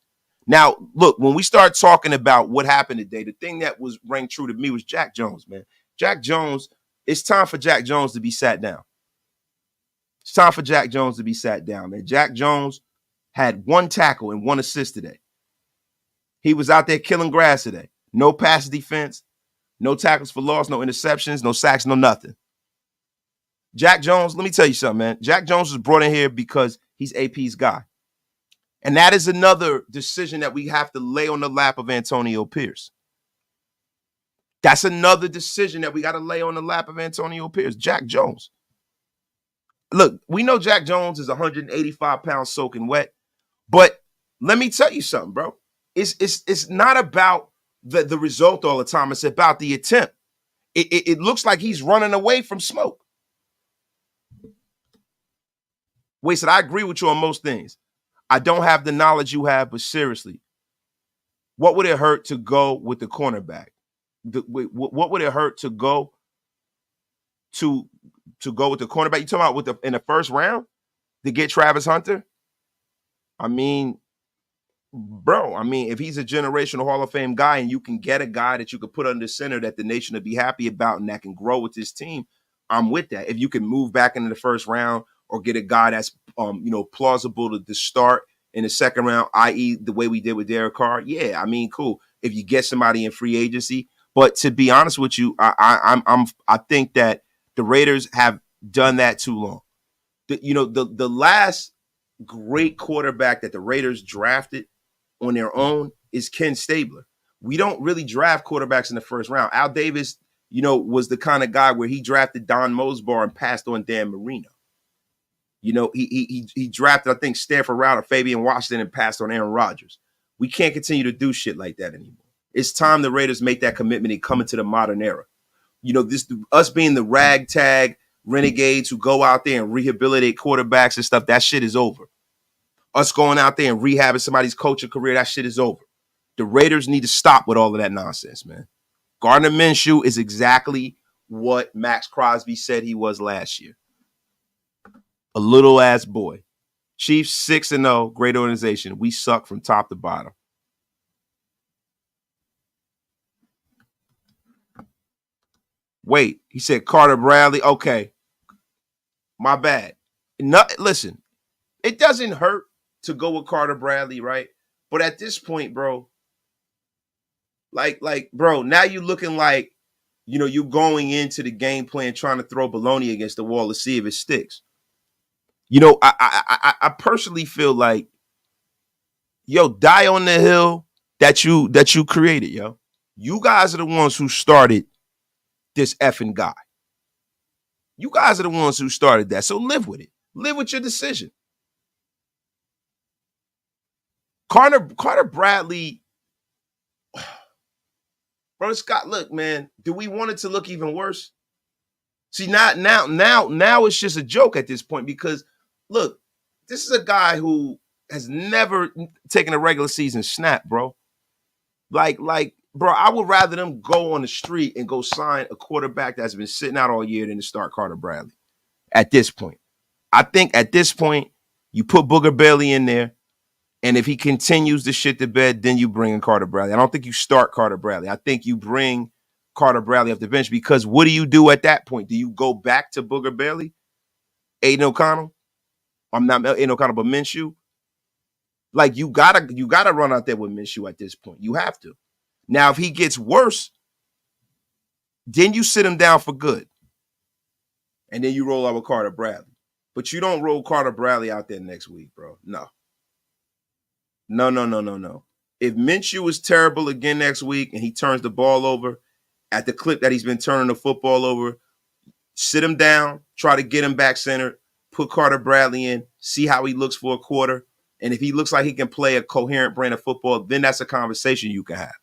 Now, look, when we start talking about what happened today, the thing that was rang true to me was Jack Jones, man. Jack Jones, it's time for Jack Jones to be sat down. It's time for Jack Jones to be sat down, man. Jack Jones had 1 tackle and 1 assist today. He was out there killing grass today. No pass defense, no tackles for loss, no interceptions, no sacks, no nothing. Jack Jones, let me tell you something, man. Jack Jones was brought in here because he's AP's guy. And that is another decision that we have to lay on the lap of Antonio Pierce. That's another decision that we got to lay on the lap of Antonio Pierce. Jack Jones. Look, we know Jack Jones is 185 pounds soaking wet, but let me tell you something, bro. It's not about the result all the time. It's about the attempt. It looks like he's running away from smoke. Wasted, I agree with you on most things. I don't have the knowledge you have, but seriously, what would it hurt to go with the cornerback? What would it hurt to go with the cornerback? You talking about in the first round to get Travis Hunter? I mean, bro, if he's a generational Hall of Fame guy and you can get a guy that you could put under center that the nation would be happy about and that can grow with this team, I'm with that. If you can move back into the first round or get a guy that's plausible to start in the second round, i.e. the way we did with Derek Carr, yeah, cool. If you get somebody in free agency, but to be honest with you, I think that the Raiders have done that too long. The last great quarterback that the Raiders drafted on their own is Ken Stabler. We don't really draft quarterbacks in the first round. Al Davis, was the kind of guy where he drafted Don Mosbar and passed on Dan Marino. He drafted, I think, Stanford Router, Fabian Washington, and passed on Aaron Rodgers. We can't continue to do shit like that anymore. It's time the Raiders make that commitment and come into the modern era. Us being the ragtag renegades who go out there and rehabilitate quarterbacks and stuff, that shit is over. Us going out there and rehabbing somebody's coaching career, that shit is over. The Raiders need to stop with all of that nonsense, man. Gardner Minshew is exactly what Maxx Crosby said he was last year. A little ass boy. Chiefs 6-0, great organization. We suck from top to bottom. Wait, he said Carter Bradley. Okay, my bad. Listen, it doesn't hurt to go with Carter Bradley, right? But at this point, bro, bro, now you're looking like, you're going into the game plan trying to throw baloney against the wall to see if it sticks. I personally feel like, die on the hill that you created, yo. You guys are the ones who started this effing guy. You guys are the ones who started that. So live with it. Live with your decision. Carter Bradley, bro, Scott, look, man, do we want it to look even worse? See, now it's just a joke at this point because, look, this is a guy who has never taken a regular season snap, bro. Bro, I would rather them go on the street and go sign a quarterback that's been sitting out all year than to start Carter Bradley. At this point, I think at this point, you put Booger Bailey in there, and if he continues to shit the bed, then you bring in Carter Bradley. I don't think you start Carter Bradley. I think you bring Carter Bradley off the bench because what do you do at that point? Do you go back to Booger Bailey? Aidan O'Connell? I'm not Aidan O'Connell, but Minshew? You gotta run out there with Minshew at this point. You have to. Now, if he gets worse, then you sit him down for good. And then you roll out with Carter Bradley. But you don't roll Carter Bradley out there next week, bro. No. If Minshew is terrible again next week and he turns the ball over at the clip that he's been turning the football over, sit him down, try to get him back centered, put Carter Bradley in, see how he looks for a quarter. And if he looks like he can play a coherent brand of football, then that's a conversation you can have.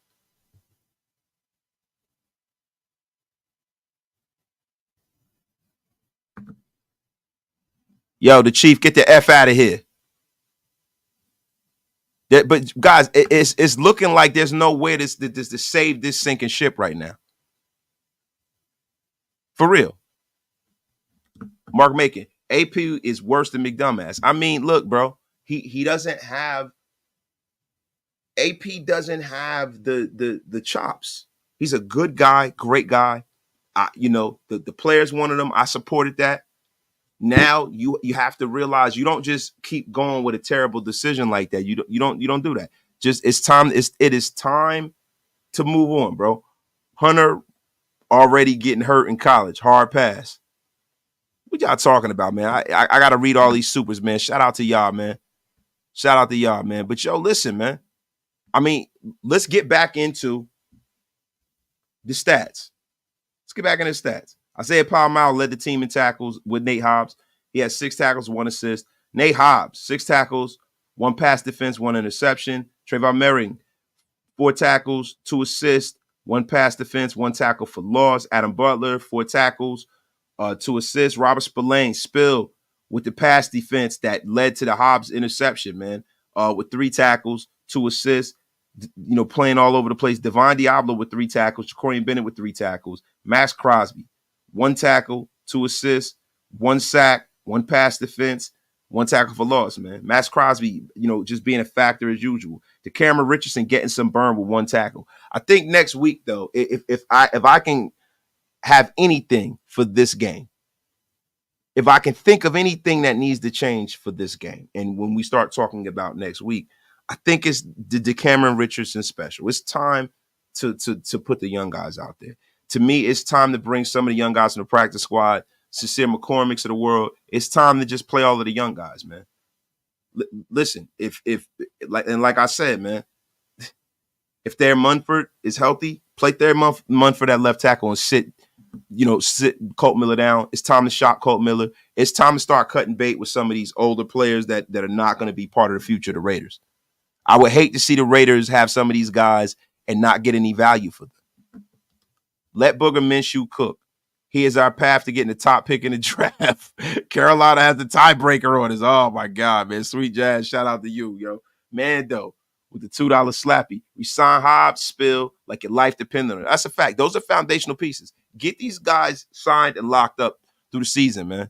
Yo, the Chief, get the F out of here. But guys, it's looking like there's no way to save this sinking ship right now. For real. Mark Macon, AP is worse than McDumbass. I mean, look, bro, he doesn't have AP doesn't have the chops. He's a good guy, great guy. The players wanted him. I supported that. Now you have to realize you don't just keep going with a terrible decision like that. You don't do that. Just it is time to move on, bro. Hunter already getting hurt in college. Hard pass. What y'all talking about, man? I got to read all these supers, man. Shout out to y'all, man. Shout out to y'all, man. But yo, listen, man. I mean, let's get back into the stats. Let's get back into the stats. Isaiah Palomar led the team in tackles with Nate Hobbs. He had 6 tackles, 1 assist. Nate Hobbs, 6 tackles, 1 pass defense, 1 interception. Trayvon Merring, 4 tackles, 2 assists, 1 pass defense, 1 tackle for loss. Adam Butler, 4 tackles, 2 assists. Robert Spillane, Spill, with the pass defense that led to the Hobbs interception, man, with 3 tackles, 2 assists. Playing all over the place. Devon Diablo with 3 tackles. Jacorian Bennett with 3 tackles. Maxx Crosby, 1 tackle, 2 assists, 1 sack, 1 pass defense, 1 tackle for loss, man. Maxx Crosby, just being a factor as usual. Cameron Richardson getting some burn with 1 tackle. I think next week, though, if I can have anything for this game, if I can think of anything that needs to change for this game, and when we start talking about next week, I think it's the Cameron Richardson special. It's time to put the young guys out there. To me, it's time to bring some of the young guys in the practice squad, Sincere McCormick's of the world. It's time to just play all of the young guys, man. Listen, like I said, man, if Thayer Munford is healthy, play Thayer Munford at left tackle and sit Kolton Miller down. It's time to shock Kolton Miller. It's time to start cutting bait with some of these older players that are not going to be part of the future of the Raiders. I would hate to see the Raiders have some of these guys and not get any value for them. Let Booger Minshew cook. He is our path to getting the top pick in the draft. Carolina has the tiebreaker on us. Oh, my God, man. Sweet Jazz, shout out to you, yo. Mando with the $2 slappy. We sign Hobbs, Spill, like your life depends on it. That's a fact. Those are foundational pieces. Get these guys signed and locked up through the season, man.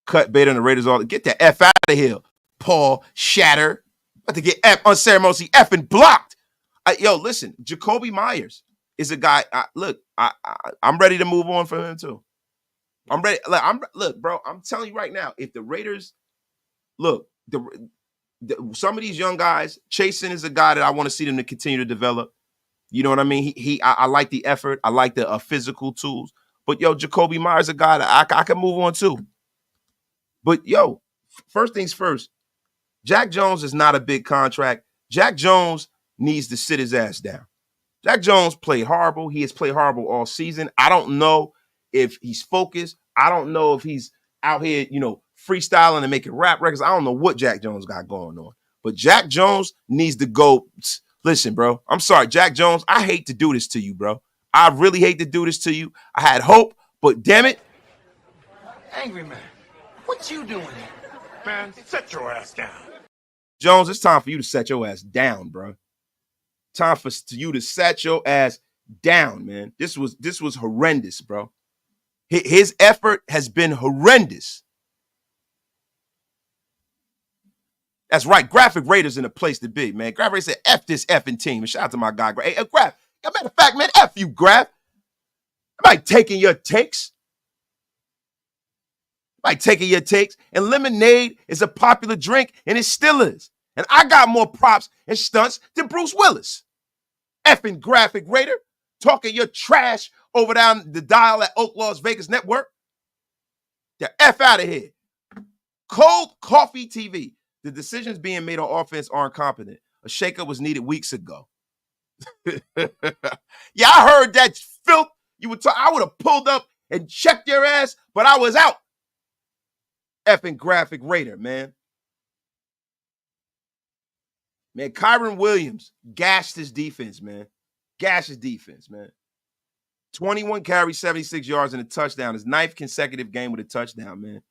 Cut bait on the Raiders all. Get the F out of here, Paul Shatter. About to get unceremoniously effing blocked. Listen, Jakobi Meyers is a guy. I'm ready to move on from him too. I'm ready. Look, bro. I'm telling you right now, if the Raiders some of these young guys, Chasen is a guy that I want to see them to continue to develop. You know what I mean? I like the effort. I like the physical tools. But Jakobi Meyers is a guy that I can move on too. But first things first, Jack Jones is not a big contract. Jack Jones needs to sit his ass down. Jack Jones played horrible. He has played horrible all season. I don't know if he's focused. I don't know if he's out here, freestyling and making rap records. I don't know what Jack Jones got going on. But Jack Jones needs to go. Listen, bro, I'm sorry, Jack Jones. I hate to do this to you, bro. I really hate to do this to you. I had hope, but damn it. Angry man. What you doing here? Man, set your ass down. Jones, it's time for you to set your ass down, bro. Time for you to set your ass down, man. This was horrendous, bro. His effort has been horrendous. That's right. Graphic Raiders in a place to be, man. Graphic Raiders said, F this effing team. And shout out to my guy, Graph. Hey, Graph. As a matter of fact, man, F you, Graph. I'm like taking your takes. And lemonade is a popular drink, and it still is. And I got more props and stunts than Bruce Willis. Effing Graphic Raider, talking your trash over down the dial at Oak Las Vegas Network. The F out of here. Cold Coffee TV. The decisions being made on offense are incompetent. A shakeup was needed weeks ago. Yeah, I heard that filth. I would have pulled up and checked your ass, but I was out. Effing Graphic Raider, man. Man, Kyron Williams gashed his defense, man. 21 carries, 76 yards, and a touchdown. His 9th consecutive game with a touchdown, man.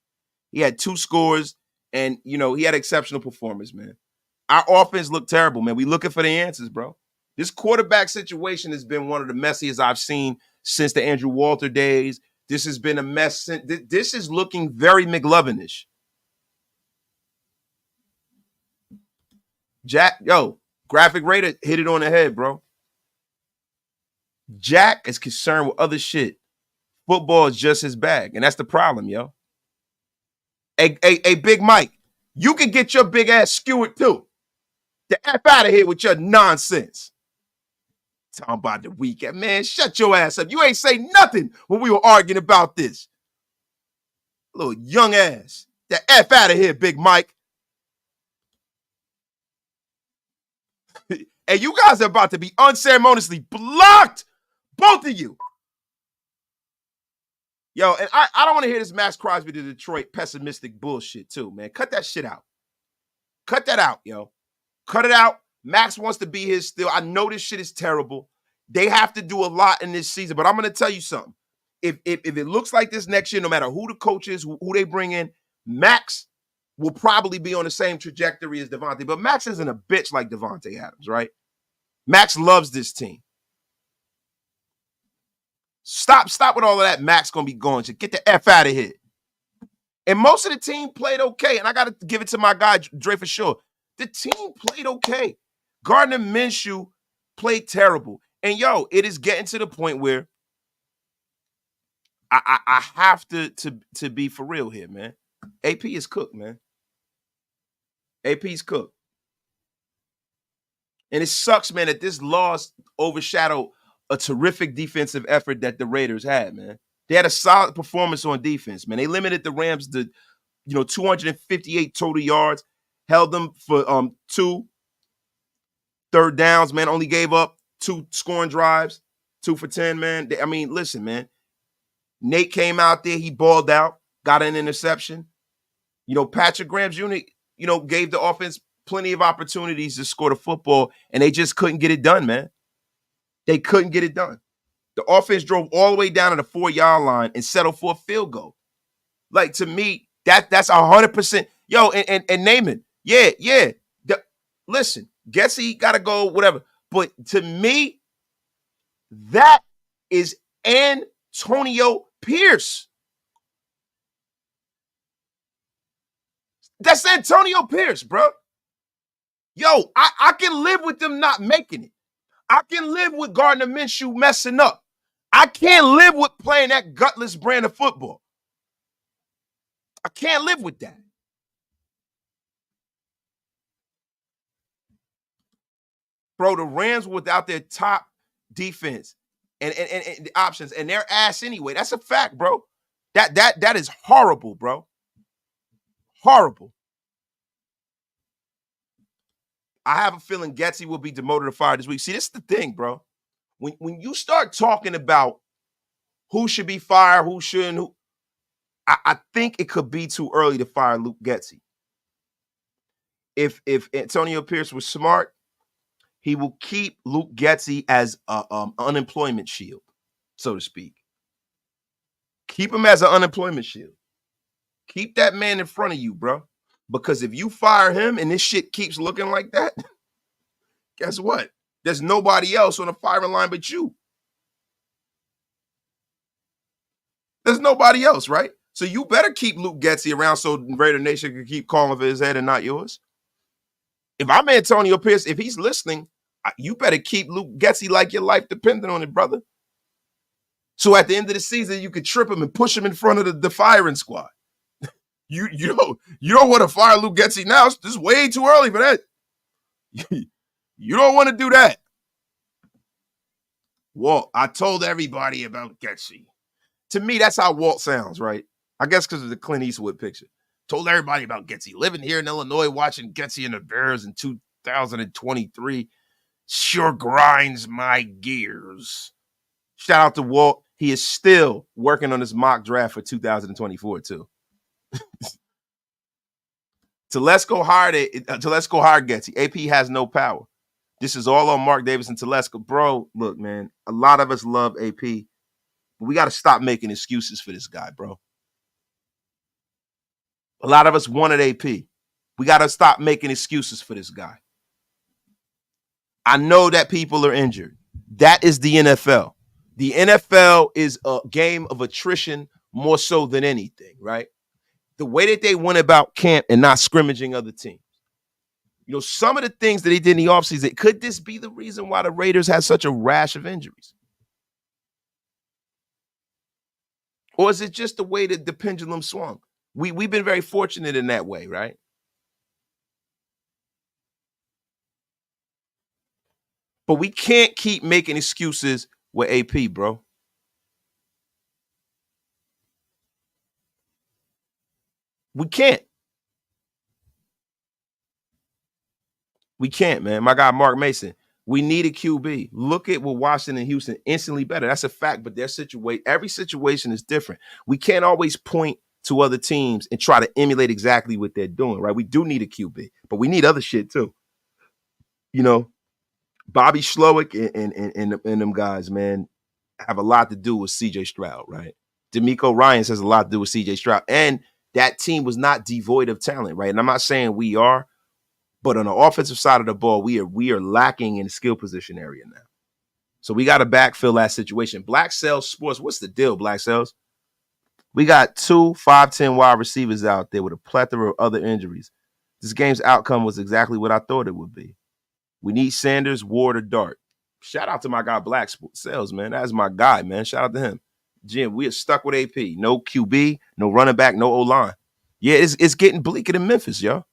He had 2 scores, and, he had exceptional performance, man. Our offense looked terrible, man. We looking for the answers, bro. This quarterback situation has been one of the messiest I've seen since the Andrew Walter days. This has been a mess. This is looking very McLovin-ish. Jack, Graphic Raider hit it on the head, bro. Jack is concerned with other shit. Football is just his bag, and that's the problem, yo. Hey, Big Mike, you can get your big ass skewered too. The F out of here with your nonsense. Talking about the weekend. Man, shut your ass up. You ain't say nothing when we were arguing about this. Little young ass. The F out of here, Big Mike. And you guys are about to be unceremoniously blocked. Both of you. Yo, and I don't want to hear this Maxx Crosby to Detroit pessimistic bullshit too, man. Cut that shit out. Cut that out, yo. Cut it out. Max wants to be his still. I know this shit is terrible. They have to do a lot in this season, but I'm going to tell you something. If it looks like this next year, no matter who the coach is, who they bring in, Max will probably be on the same trajectory as Devontae. But Max isn't a bitch like Devontae Adams, right? Max loves this team. Stop with all of that. Max going to be going. Get the F out of here. And most of the team played okay. And I got to give it to my guy, Dre, for sure. The team played okay. Gardner Minshew played terrible. And, it is getting to the point where I have to be for real here, man. AP is cooked, man. AP's cooked. And it sucks, man, that this loss overshadowed a terrific defensive effort that the Raiders had, man. They had a solid performance on defense, man. They limited the Rams to, 258 total yards, held them for 2 third downs, man. Only gave up 2 scoring drives, 2 for 10, man. Listen, man. Nate came out there, he balled out, got an interception. Patrick Graham's unit, gave the offense plenty of opportunities to score the football, and they just couldn't get it done, man. They couldn't get it done. The offense drove all the way down to the 4-yard line and settled for a field goal. Like, to me, that's 100%. Yo, and Naaman, yeah. Listen, Getsy got to go, whatever. But to me, that is Antonio Pierce. That's Antonio Pierce, bro. Yo, I can live with them not making it. I can live with Gardner Minshew messing up. I can't live with playing that gutless brand of football. I can't live with that. Bro, the Rams without their top defense and the options and their ass anyway. That's a fact, bro. That is horrible, bro. Horrible. I have a feeling Getsy will be demoted or fired this week. See, this is the thing, bro. When you start talking about who should be fired, who shouldn't, I think it could be too early to fire Luke Getsy. If Antonio Pierce was smart, he will keep Luke Getsy as an unemployment shield, so to speak. Keep him as an unemployment shield. Keep that man in front of you, bro. Because if you fire him and this shit keeps looking like that, guess what? There's nobody else on the firing line but you. There's nobody else, right? So you better keep Luke Getsy around so Raider Nation can keep calling for his head and not yours. If I'm Antonio Pierce, if he's listening, you better keep Luke Getsy like your life dependent on it, brother. So at the end of the season, you could trip him and push him in front of the firing squad. You don't want to fire Luke Getsy now. This is way too early for that. You don't want to do that. Walt, I told everybody about Getsy. To me, that's how Walt sounds, right? I guess because of the Clint Eastwood picture. Told everybody about Getsy. Living here in Illinois, watching Getsy and the Bears in 2023 sure grinds my gears. Shout out to Walt. He is still working on his mock draft for 2024, too. Telesco hired Getsy. AP has no power. This is all on Mark Davis and Telesco. Bro, look, man, a lot of us love AP. But we got to stop making excuses for this guy, bro. A lot of us wanted AP. We got to stop making excuses for this guy. I know that people are injured. That is the NFL. The NFL is a game of attrition more so than anything, right? The way that they went about camp and not scrimmaging other teams. You know, some of the things that he did in the offseason, could this be the reason why the Raiders had such a rash of injuries? Or is it just the way that the pendulum swung? We've been very fortunate in that way, right? But we can't keep making excuses with AP, bro. We can't. We can't, man. My guy, Mark Mason. We need a QB. Look at what Washington and Houston instantly better. That's a fact, but every situation is different. We can't always point to other teams and try to emulate exactly what they're doing, right? We do need a QB, but we need other shit too. You know, Bobby Slowick and them guys, man, have a lot to do with CJ Stroud, right? D'Amico Ryans has a lot to do with CJ Stroud. And that team was not devoid of talent, right? And I'm not saying we are, but on the offensive side of the ball, we are lacking in the skill position area now. So we got to backfill that situation. Black Cells Sports, what's the deal, Black Cells? We got 2 5'10" wide receivers out there with a plethora of other injuries. This game's outcome was exactly what I thought it would be. We need Sanders, Ward, or Dart. Shout out to my guy, Black Cells, man. That's my guy, man. Shout out to him. Jim, we are stuck with AP. No QB, no running back, no O-line. Yeah, it's getting bleaker than Memphis, yo.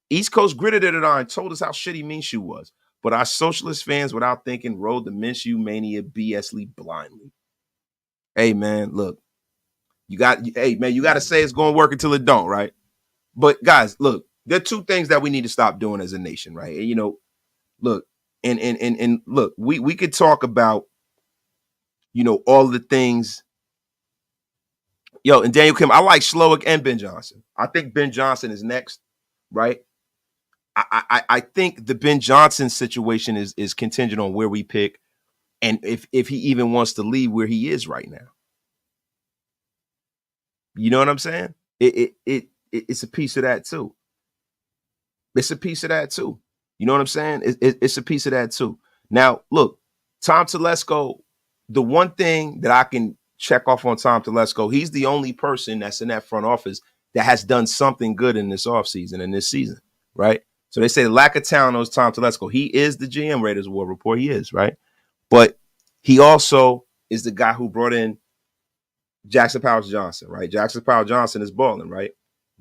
East Coast gritted it on and told us how shitty Minshew was. But our socialist fans, without thinking, rode the Minshew mania BSly blindly. Hey, man, look. You got to say it's going to work until it don't, right? But, guys, look, there are 2 things that we need to stop doing as a nation, right? And, you know, look, and look, we could talk about, you know, all the things. Yo, and Daniel Kim, I like Slowick and Ben Johnson. I think Ben Johnson is next, right? I think the Ben Johnson situation is contingent on where we pick and if he even wants to leave where he is right now. You know what I'm saying? It's a piece of that too. It's a piece of that too. You know what I'm saying? It's a piece of that too. Now, look, Tom Telesco, the one thing that I can check off on Tom Telesco, he's the only person that's in that front office that has done something good in this offseason and this season, right? So they say lack of talent knows Tom Telesco. He is the GM Raiders War Report. He is, right? But he also is the guy who brought in Jackson Powers Johnson, right? Jackson Powers Johnson is balling, right?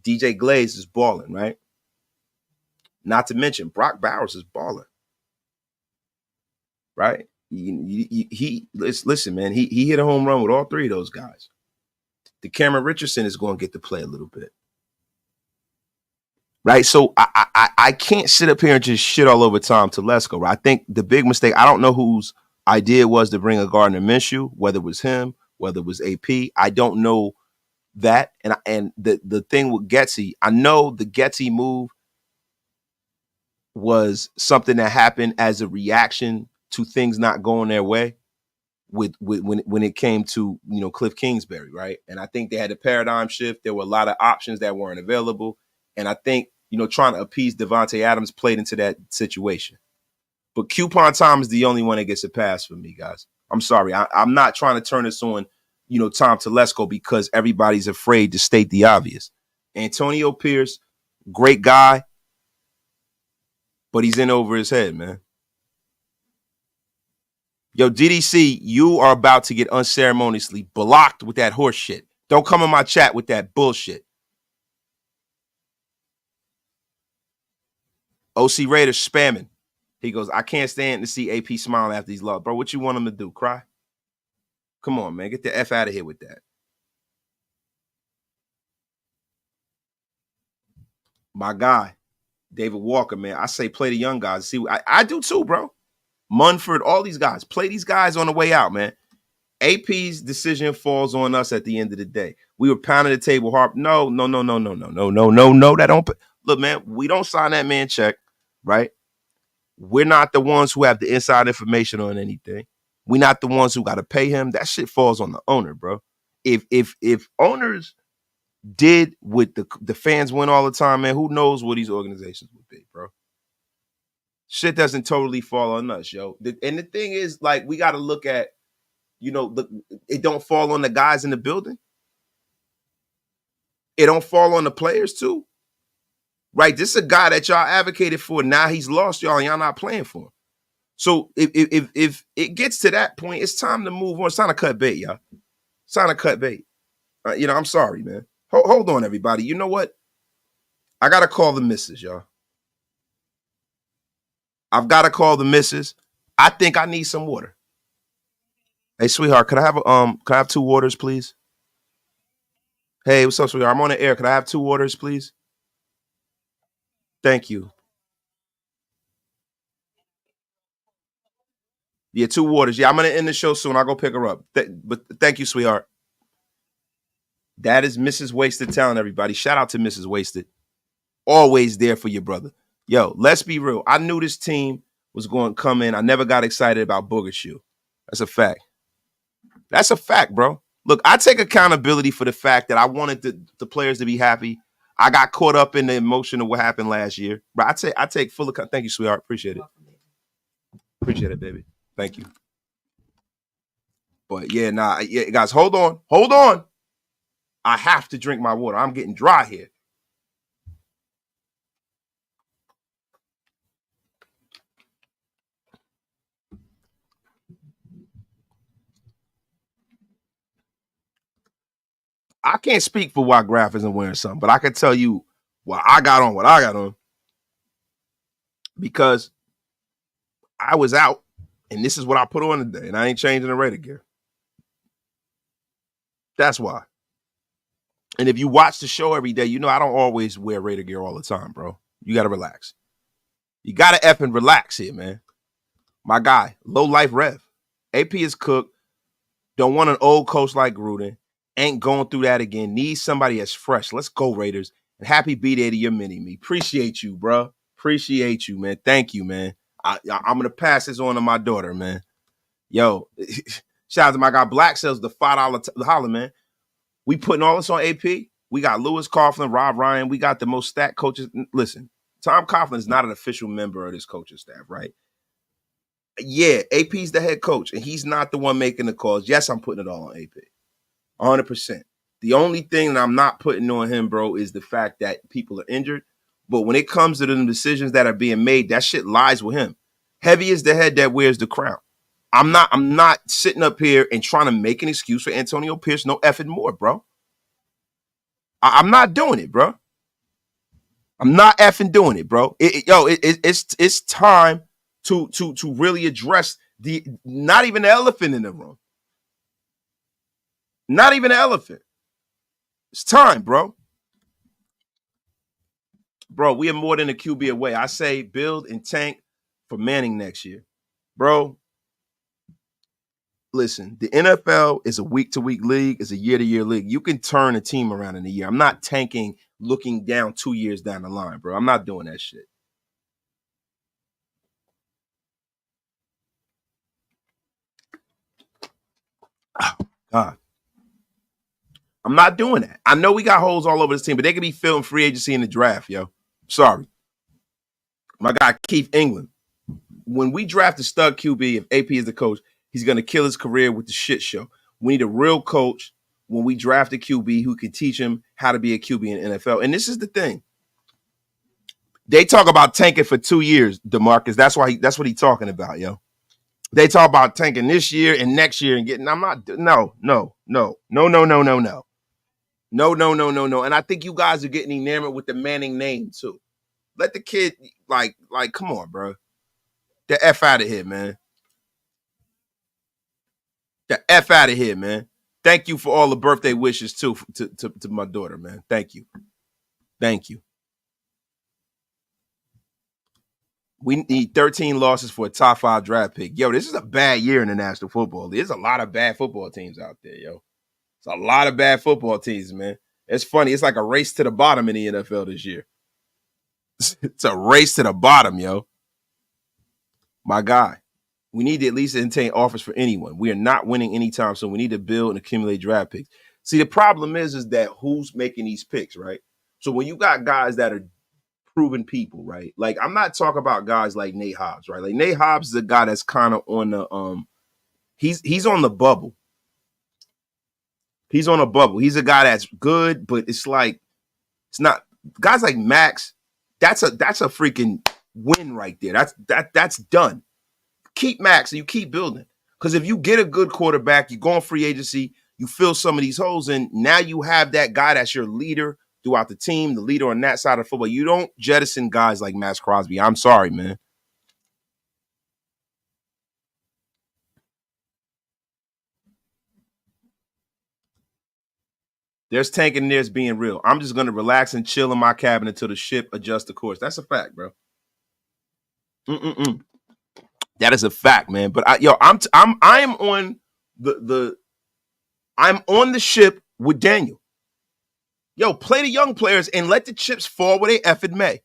DJ Glaze is balling, right? Not to mention Brock Bowers is balling, right? Listen, man, he hit a home run with all 3 of those guys. The Cameron Richardson is going to get to play a little bit. Right. So I can't sit up here and just shit all over Tom Telesco. Right? I think the big mistake, I don't know whose idea it was to bring a Gardner Minshew, whether it was him, whether it was AP. I don't know that. And the thing with Getsy, I know the Getsy move was something that happened as a reaction to things not going their way when it came to, you know, Cliff Kingsbury. Right. And I think they had a paradigm shift. There were a lot of options that weren't available. And I think, you know, trying to appease Devontae Adams played into that situation. But Coupon Tom is the only one that gets a pass for me, guys. I'm sorry. I'm not trying to turn this on, you know, Tom Telesco because everybody's afraid to state the obvious. Antonio Pierce, great guy, but he's in over his head, man. Yo, DDC, you are about to get unceremoniously blocked with that horse shit. Don't come in my chat with that bullshit. OC Raiders spamming. He goes, I can't stand to see AP smiling after he's lost. Bro, what you want him to do? Cry? Come on, man. Get the F out of here with that. My guy, David Walker, man. I say play the young guys. See, I do too, bro. Munford, all these guys. Play these guys on the way out, man. AP's decision falls on us at the end of the day. We were pounding the table hard. No. That don't. Look, man, we don't sign that man check, right? We're not the ones who have the inside information on anything. We not the ones who got to pay him. That shit falls on the owner, bro. If owners did what the fans win all the time, man, who knows what these organizations would be, bro. Shit doesn't totally fall on us, yo. And the thing is, like, we got to look at, it don't fall on the guys in the building. It don't fall on the players too, right? This is a guy that y'all advocated for. Now he's lost y'all and y'all not playing for him. So if it gets to that point, it's time to move on. It's time to cut bait, y'all. It's time to cut bait. I'm sorry, man. Hold on, everybody. You know what? I got to call the missus, y'all. I've got to call the missus. I think I need some water. Hey, sweetheart, could I have 2 waters, please? Hey, what's up, sweetheart? I'm on the air. Could I have 2 waters, please? Thank you. Yeah, 2 waters. Yeah, I'm going to end the show soon. I'll go pick her up. But thank you, sweetheart. That is Mrs. Wasted Talent, everybody. Shout out to Mrs. Wasted. Always there for your brother. Yo, let's be real. I knew this team was going to come in. I never got excited about Booger Shoe. That's a fact. That's a fact, bro. Look, I take accountability for the fact that I wanted the players to be happy. I got caught up in the emotion of what happened last year. But I take full account. Thank you, sweetheart. Appreciate it. Appreciate it, baby. Thank you. But yeah, guys, hold on. Hold on. I have to drink my water. I'm getting dry here. I can't speak for why Graf isn't wearing something, but I can tell you why I got on what I got on. Because I was out, and this is what I put on today, and I ain't changing the Raider gear. That's why. And if you watch the show every day, you know I don't always wear Raider gear all the time, bro. You got to relax. You got to effing relax here, man. My guy, low life Rev. AP is cooked. Don't want an old coach like Gruden. Ain't going through that again. Need somebody that's fresh. Let's go, Raiders. And happy B-Day to your mini-me. Appreciate you, bro. Appreciate you, man. Thank you, man. I'm going to pass this on to my daughter, man. Yo, shout out to my guy Black sells the $5 holler, man. We putting all this on AP. We got Lewis Coughlin, Rob Ryan. We got the most stacked coaches. Listen, Tom Coughlin is not an official member of this coaching staff, right? Yeah, AP's the head coach, and he's not the one making the calls. Yes, I'm putting it all on AP. 100%. The only thing that I'm not putting on him, bro, is the fact that people are injured. But when it comes to the decisions that are being made, that shit lies with him. Heavy is the head that wears the crown. I'm not sitting up here and trying to make an excuse for Antonio Pierce no effing more, bro. I'm not doing it, bro. I'm not effing doing it, bro. It's time to really address the not even the elephant in the room. Not even an elephant. It's time, bro. Bro, we are more than a QB away. I say build and tank for Manning next year. Bro, listen, the NFL is a week-to-week league. It's a year-to-year league. You can turn a team around in a year. I'm not tanking looking down 2 years down the line, bro. I'm not doing that shit. Oh, God. I'm not doing that. I know we got holes all over this team, but they could be filling free agency in the draft, yo. Sorry. My guy, Keith England. When we draft a stud QB, if AP is the coach, he's going to kill his career with the shit show. We need a real coach when we draft a QB who can teach him how to be a QB in the NFL. And this is the thing. They talk about tanking for 2 years, DeMarcus. That's what he's talking about, yo. They talk about tanking this year and next year and getting. I'm not. No. No. And I think you guys are getting enamored with the Manning name too. Let the kid like come on, bro. The F out of here, man. The F out of here, man. Thank you for all the birthday wishes too to my daughter, man. Thank you. Thank you. We need 13 losses for a top 5 draft pick. Yo, this is a bad year in the National Football League. There's a lot of bad football teams out there, yo. It's a lot of bad football teams, man. It's funny. It's like a race to the bottom in the NFL this year. It's a race to the bottom, yo. My guy. We need to at least entertain offers for anyone. We are not winning anytime, so we need to build and accumulate draft picks. See, the problem is that who's making these picks, right? So when you got guys that are proven people, right? Like I'm not talking about guys like Nate Hobbs, right? Like Nate Hobbs is a guy that's kind of on the he's on the bubble. He's on a bubble. He's a guy that's good, but it's like it's not guys like Maxx. That's a freaking win right there. That's done. Keep Maxx and you keep building. Because if you get a good quarterback, you go on free agency, you fill some of these holes in. Now you have that guy that's your leader throughout the team, the leader on that side of football. You don't jettison guys like Maxx Crosby. I'm sorry, man. There's tanking and there's being real. I'm just going to relax and chill in my cabin until the ship adjusts the course. That's a fact, bro. That is a fact, man. But I am on I'm on the ship with Daniel. Yo, play the young players and let the chips fall where they effing may.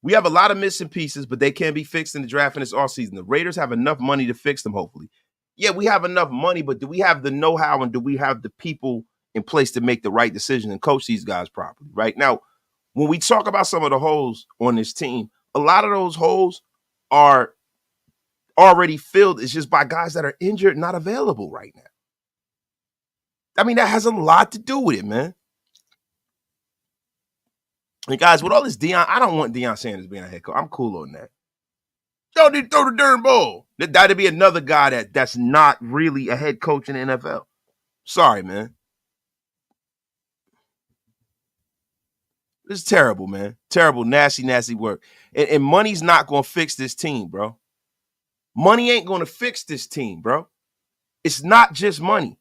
We have a lot of missing pieces, but they can be fixed in the draft in this offseason. The Raiders have enough money to fix them, hopefully. Yeah, we have enough money, but do we have the know-how and do we have the people in place to make the right decision and coach these guys properly, right? Now, when we talk about some of the holes on this team, a lot of those holes are already filled. It's just by guys that are injured, not available right now. I mean, that has a lot to do with it, man. And guys, with all this Dion, I don't want Dion Sanders being a head coach. I'm cool on that. Y'all need to throw the darn ball. That'd be another guy that's not really a head coach in the NFL. Sorry, man. This is terrible, man. Terrible, nasty, nasty work. And money's not going to fix this team, bro. Money ain't going to fix this team, bro. It's not just money.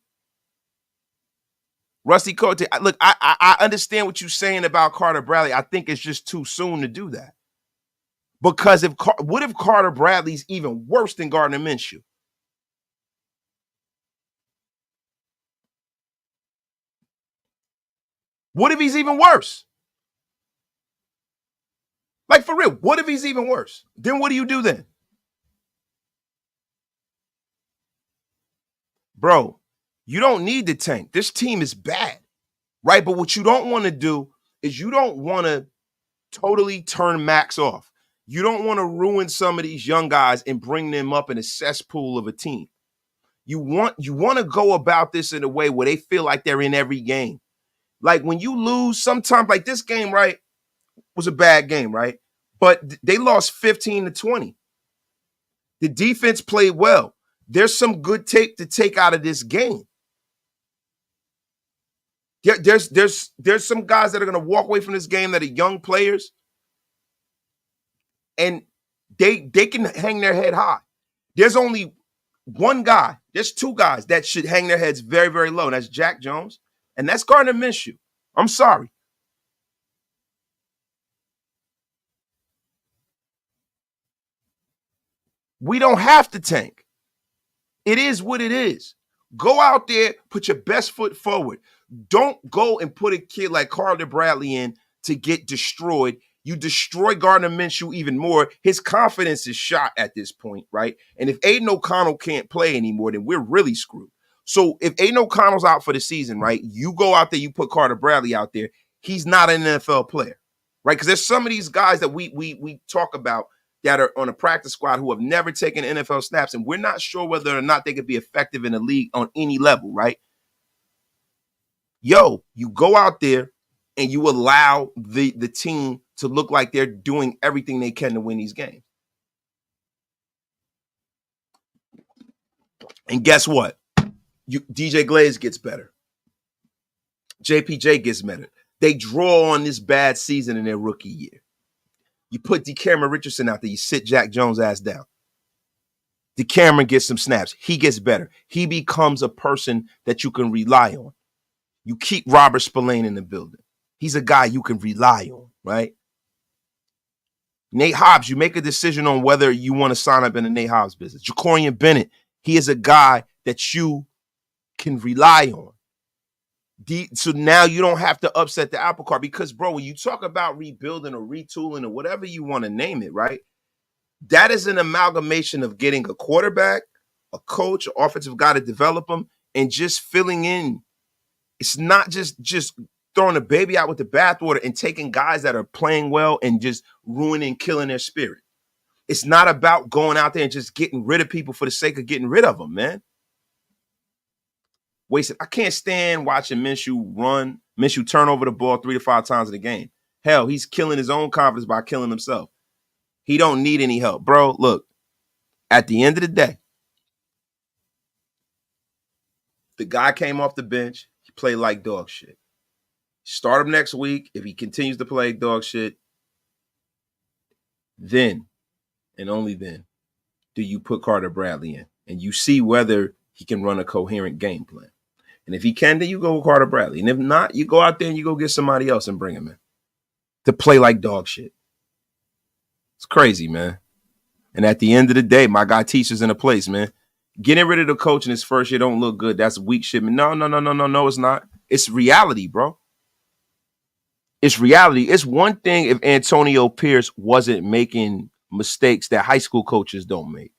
Rusty Cote, look, I understand what you're saying about Carter Bradley. I think it's just too soon to do that. Because what if Carter Bradley's even worse than Gardner Minshew? What if he's even worse? Like, for real, what if he's even worse? Then what do you do then? Bro, you don't need the tank. This team is bad, right? But what you don't want to do is you don't want to totally turn Maxx off. You don't want to ruin some of these young guys and bring them up in a cesspool of a team. You want to go about this in a way where they feel like they're in every game. Like when you lose, sometimes like this game, right, was a bad game, right? But they lost 15-20. The defense played well. There's some good tape to take out of this game. There's some guys that are going to walk away from this game that are young players, and they can hang their head high. There's only one guy. There's two guys that should hang their heads very, very low, and that's Jack Jones, and that's Gardner Minshew. I'm sorry. We don't have to tank. It is what it is. Go out there, put your best foot forward. Don't go and put a kid like Carter Bradley in to get destroyed. You destroy Gardner Minshew even more. His confidence is shot at this point, right? And if Aidan O'Connell can't play anymore, then we're really screwed. So if Aidan O'Connell's out for the season, right, you go out there, you put Carter Bradley out there, he's not an NFL player, right? Because there's some of these guys that we talk about that are on a practice squad who have never taken NFL snaps, and we're not sure whether or not they could be effective in the league on any level, right? Yo, you go out there and you allow the team to look like they're doing everything they can to win these games. And guess what? DJ Glaze gets better. JPJ gets better. They draw on this bad season in their rookie year. You put DeCameron Richardson out there, you sit Jack Jones' ass down. DeCameron gets some snaps. He gets better. He becomes a person that you can rely on. You keep Robert Spillane in the building. He's a guy you can rely on, right? Nate Hobbs, you make a decision on whether you want to sign up in the Nate Hobbs business. Jacorian Bennett, he is a guy that you can rely on. So now you don't have to upset the apple cart because, bro, when you talk about rebuilding or retooling or whatever you want to name it, right? That is an amalgamation of getting a quarterback, a coach, an offensive guy to develop them, and just filling in. It's not just throwing the baby out with the bathwater and taking guys that are playing well and just ruining, killing their spirit. It's not about going out there and just getting rid of people for the sake of getting rid of them, man. Wasted. I can't stand watching Minshew turn over the ball 3 to 5 times in a game. Hell, he's killing his own confidence by killing himself. He don't need any help. Bro, look, at the end of the day, the guy came off the bench. He played like dog shit. Start him next week. If he continues to play dog shit, then and only then do you put Carter Bradley in. And you see whether he can run a coherent game plan. And if he can, then you go with Carter Bradley. And if not, you go out there and you go get somebody else and bring him in to play like dog shit. It's crazy, man. And at the end of the day, my guy teaches in a place, man. Getting rid of the coach in his first year don't look good. That's weak shit. No, it's not. It's reality, bro. It's reality. It's one thing if Antonio Pierce wasn't making mistakes that high school coaches don't make,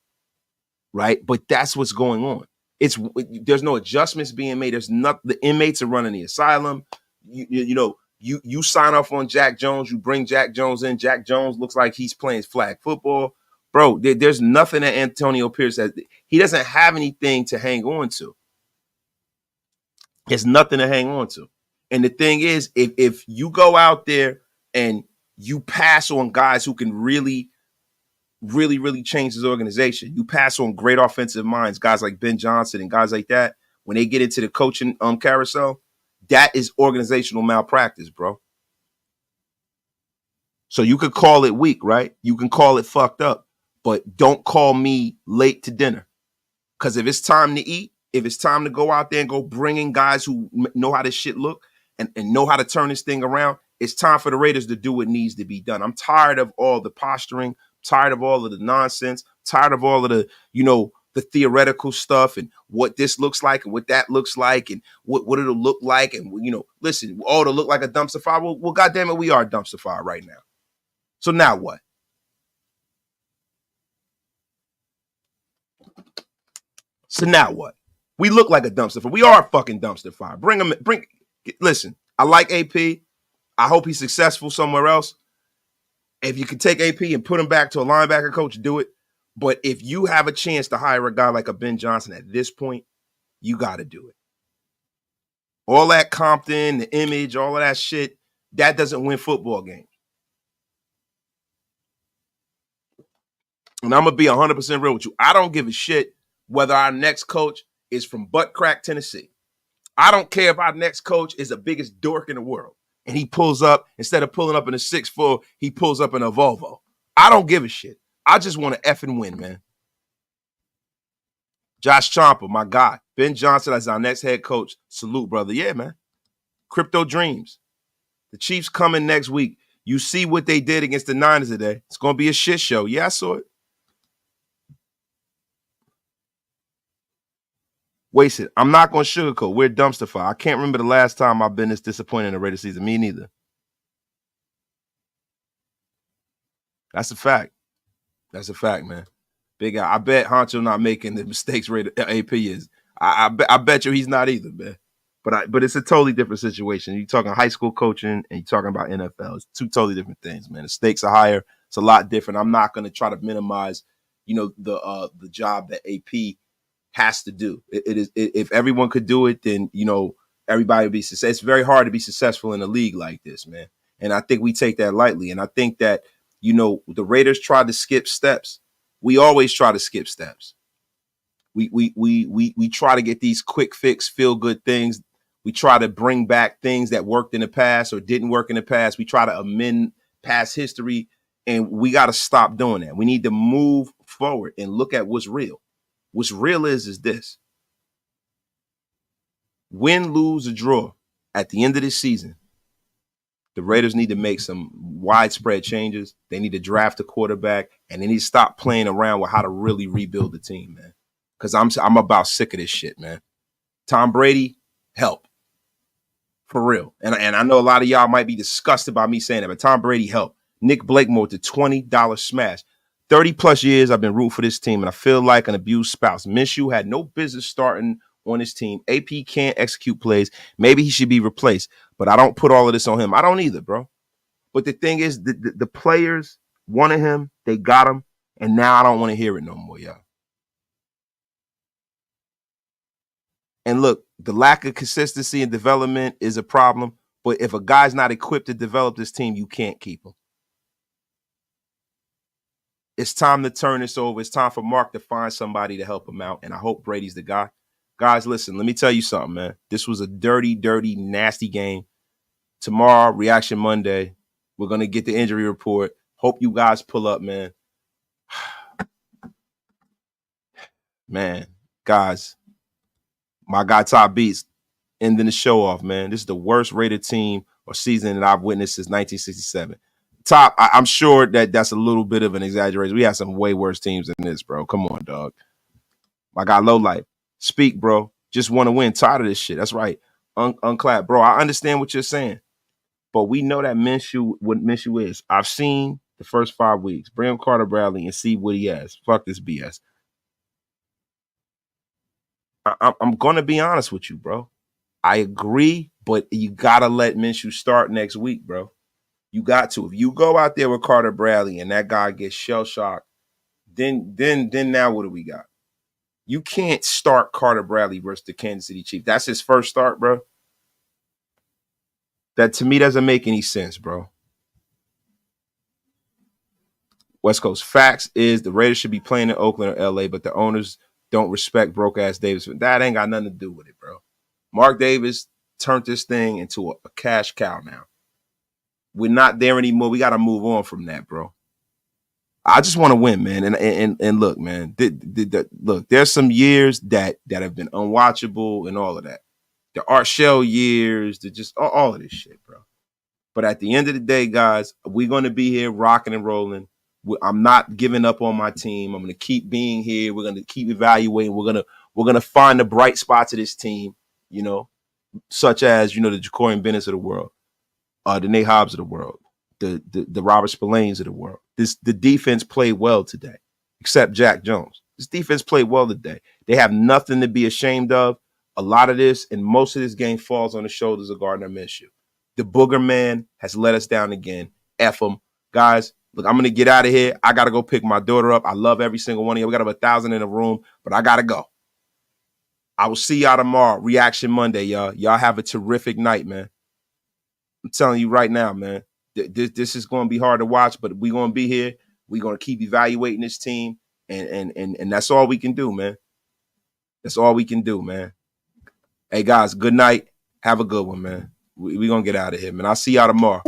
right? But that's what's going on. There's no adjustments being made. There's not. The inmates are running the asylum. You sign off on Jack Jones. You bring Jack Jones in. Jack Jones looks like he's playing flag football. Bro, there's nothing that Antonio Pierce has. He doesn't have anything to hang on to. There's nothing to hang on to. And the thing is, if you go out there and you pass on guys who can really change his organization, you pass on great offensive minds, guys like Ben Johnson and guys like that, when they get into the coaching carousel, that is organizational malpractice, bro. So you could call it weak, right? You can call it fucked up, but don't call me late to dinner. Because if it's time to eat, if it's time to go out there and go bring in guys who know how this shit look and know how to turn this thing around, it's time for the Raiders to do what needs to be done. I'm tired of all the posturing, tired of all of the nonsense, tired of all of the, the theoretical stuff and what this looks like and what that looks like and what it'll look like. And, listen, it'll look like a dumpster fire. Well, goddamn it, we are a dumpster fire right now. So now what? We look like a dumpster fire. We are a fucking dumpster fire. Listen, I like AP. I hope he's successful somewhere else. If you could take AP and put him back to a linebacker coach, do it. But if you have a chance to hire a guy like a Ben Johnson at this point, you got to do it. All that Compton, the image, all of that shit, that doesn't win football games. And I'm going to be 100% real with you. I don't give a shit whether our next coach is from Butt Crack, Tennessee. I don't care if our next coach is the biggest dork in the world. And he pulls up, instead of pulling up in a 6'4", he pulls up in a Volvo. I don't give a shit. I just want to effing win, man. Josh Chomper, my guy. Ben Johnson as our next head coach. Salute, brother. Yeah, man. Crypto Dreams. The Chiefs coming next week. You see what they did against the Niners today. It's going to be a shit show. Yeah, I saw it. Wasted. I'm not going to sugarcoat. We're dumpster fire. I can't remember the last time I've been this disappointed in the Raiders season. Me neither. That's a fact. That's a fact, man. Big guy. I bet Honcho not making the mistakes AP is. I bet you he's not either, man. But it's a totally different situation. You're talking high school coaching and you're talking about NFL. It's two totally different things, man. The stakes are higher. It's a lot different. I'm not going to try to minimize, the job that AP has to do. It is. If everyone could do it, then everybody would be successful. It's very hard to be successful in a league like this, man. And I think we take that lightly. And I think that the Raiders tried to skip steps. We always try to skip steps. We try to get these quick fix, feel good things. We try to bring back things that worked in the past or didn't work in the past. We try to amend past history, and we got to stop doing that. We need to move forward and look at what's real. What's real is this. Win, lose, or draw, at the end of this season, the Raiders need to make some widespread changes. They need to draft a quarterback, and they need to stop playing around with how to really rebuild the team, man. Because I'm about sick of this shit, man. Tom Brady, help. For real. And I know a lot of y'all might be disgusted by me saying that, but Tom Brady, help. Nick Blakemore with the $20 smash. 30 plus years I've been rooting for this team, and I feel like an abused spouse. Minshew had no business starting on his team. AP can't execute plays. Maybe he should be replaced, but I don't put all of this on him. I don't either, bro. But the thing is, the players wanted him, they got him, and now I don't want to hear it no more, y'all. And look, the lack of consistency and development is a problem, but if a guy's not equipped to develop this team, you can't keep him. It's time to turn this over. It's time for Mark to find somebody to help him out, and I hope Brady's the guy. Guys, listen, let me tell you something, man. This was a dirty, dirty, nasty game. Tomorrow, Reaction Monday, we're going to get the injury report. Hope you guys pull up, man. Man, guys, my guy Top Beats ending the show off, man. This is the worst rated team or season that I've witnessed since 1967. Top, I'm sure that's a little bit of an exaggeration. We have some way worse teams than this, bro. Come on, dog. My guy Low Life. Speak, bro. Just want to win. Tired of this shit. That's right. Unclap. Bro, I understand what you're saying. But we know that Minshew, what Minshew is. I've seen the first 5 weeks. Bring him Carter Bradley and see what he has. Fuck this BS. I'm going to be honest with you, bro. I agree, but you got to let Minshew start next week, bro. You got to. If you go out there with Carter Bradley and that guy gets shell-shocked, then now what do we got? You can't start Carter Bradley versus the Kansas City Chiefs. That's his first start, bro. That, to me, doesn't make any sense, bro. West Coast. Facts is the Raiders should be playing in Oakland or LA, but the owners don't respect broke-ass Davis. That ain't got nothing to do with it, bro. Mark Davis turned this thing into a cash cow now. We're not there anymore. We got to move on from that, bro. I just want to win, man. And look, man, look, there's some years that have been unwatchable and all of that. The Art Shell years, just all of this shit, bro. But at the end of the day, guys, we're going to be here rocking and rolling. I'm not giving up on my team. I'm going to keep being here. We're going to keep evaluating. We're going to find the bright spots of this team, you know, such as, you know, the Jacorian Bennett's of the world, the Nate Hobbs of the world, the Robert Spillanes of the world. The defense played well today, except Jack Jones. This defense played well today. They have nothing to be ashamed of. A lot of this and most of this game falls on the shoulders of Gardner Minshew. The booger man has let us down again. F him. Guys, look, I'm going to get out of here. I got to go pick my daughter up. I love every single one of you. We got over 1,000 in the room, but I got to go. I will see y'all tomorrow. Reaction Monday, y'all. Y'all have a terrific night, man. I'm telling you right now, man. This is going to be hard to watch, but we're going to be here. We're going to keep evaluating this team, and that's all we can do, man. That's all we can do, man. Hey, guys, good night. Have a good one, man. We're going to get out of here, man. I'll see y'all tomorrow.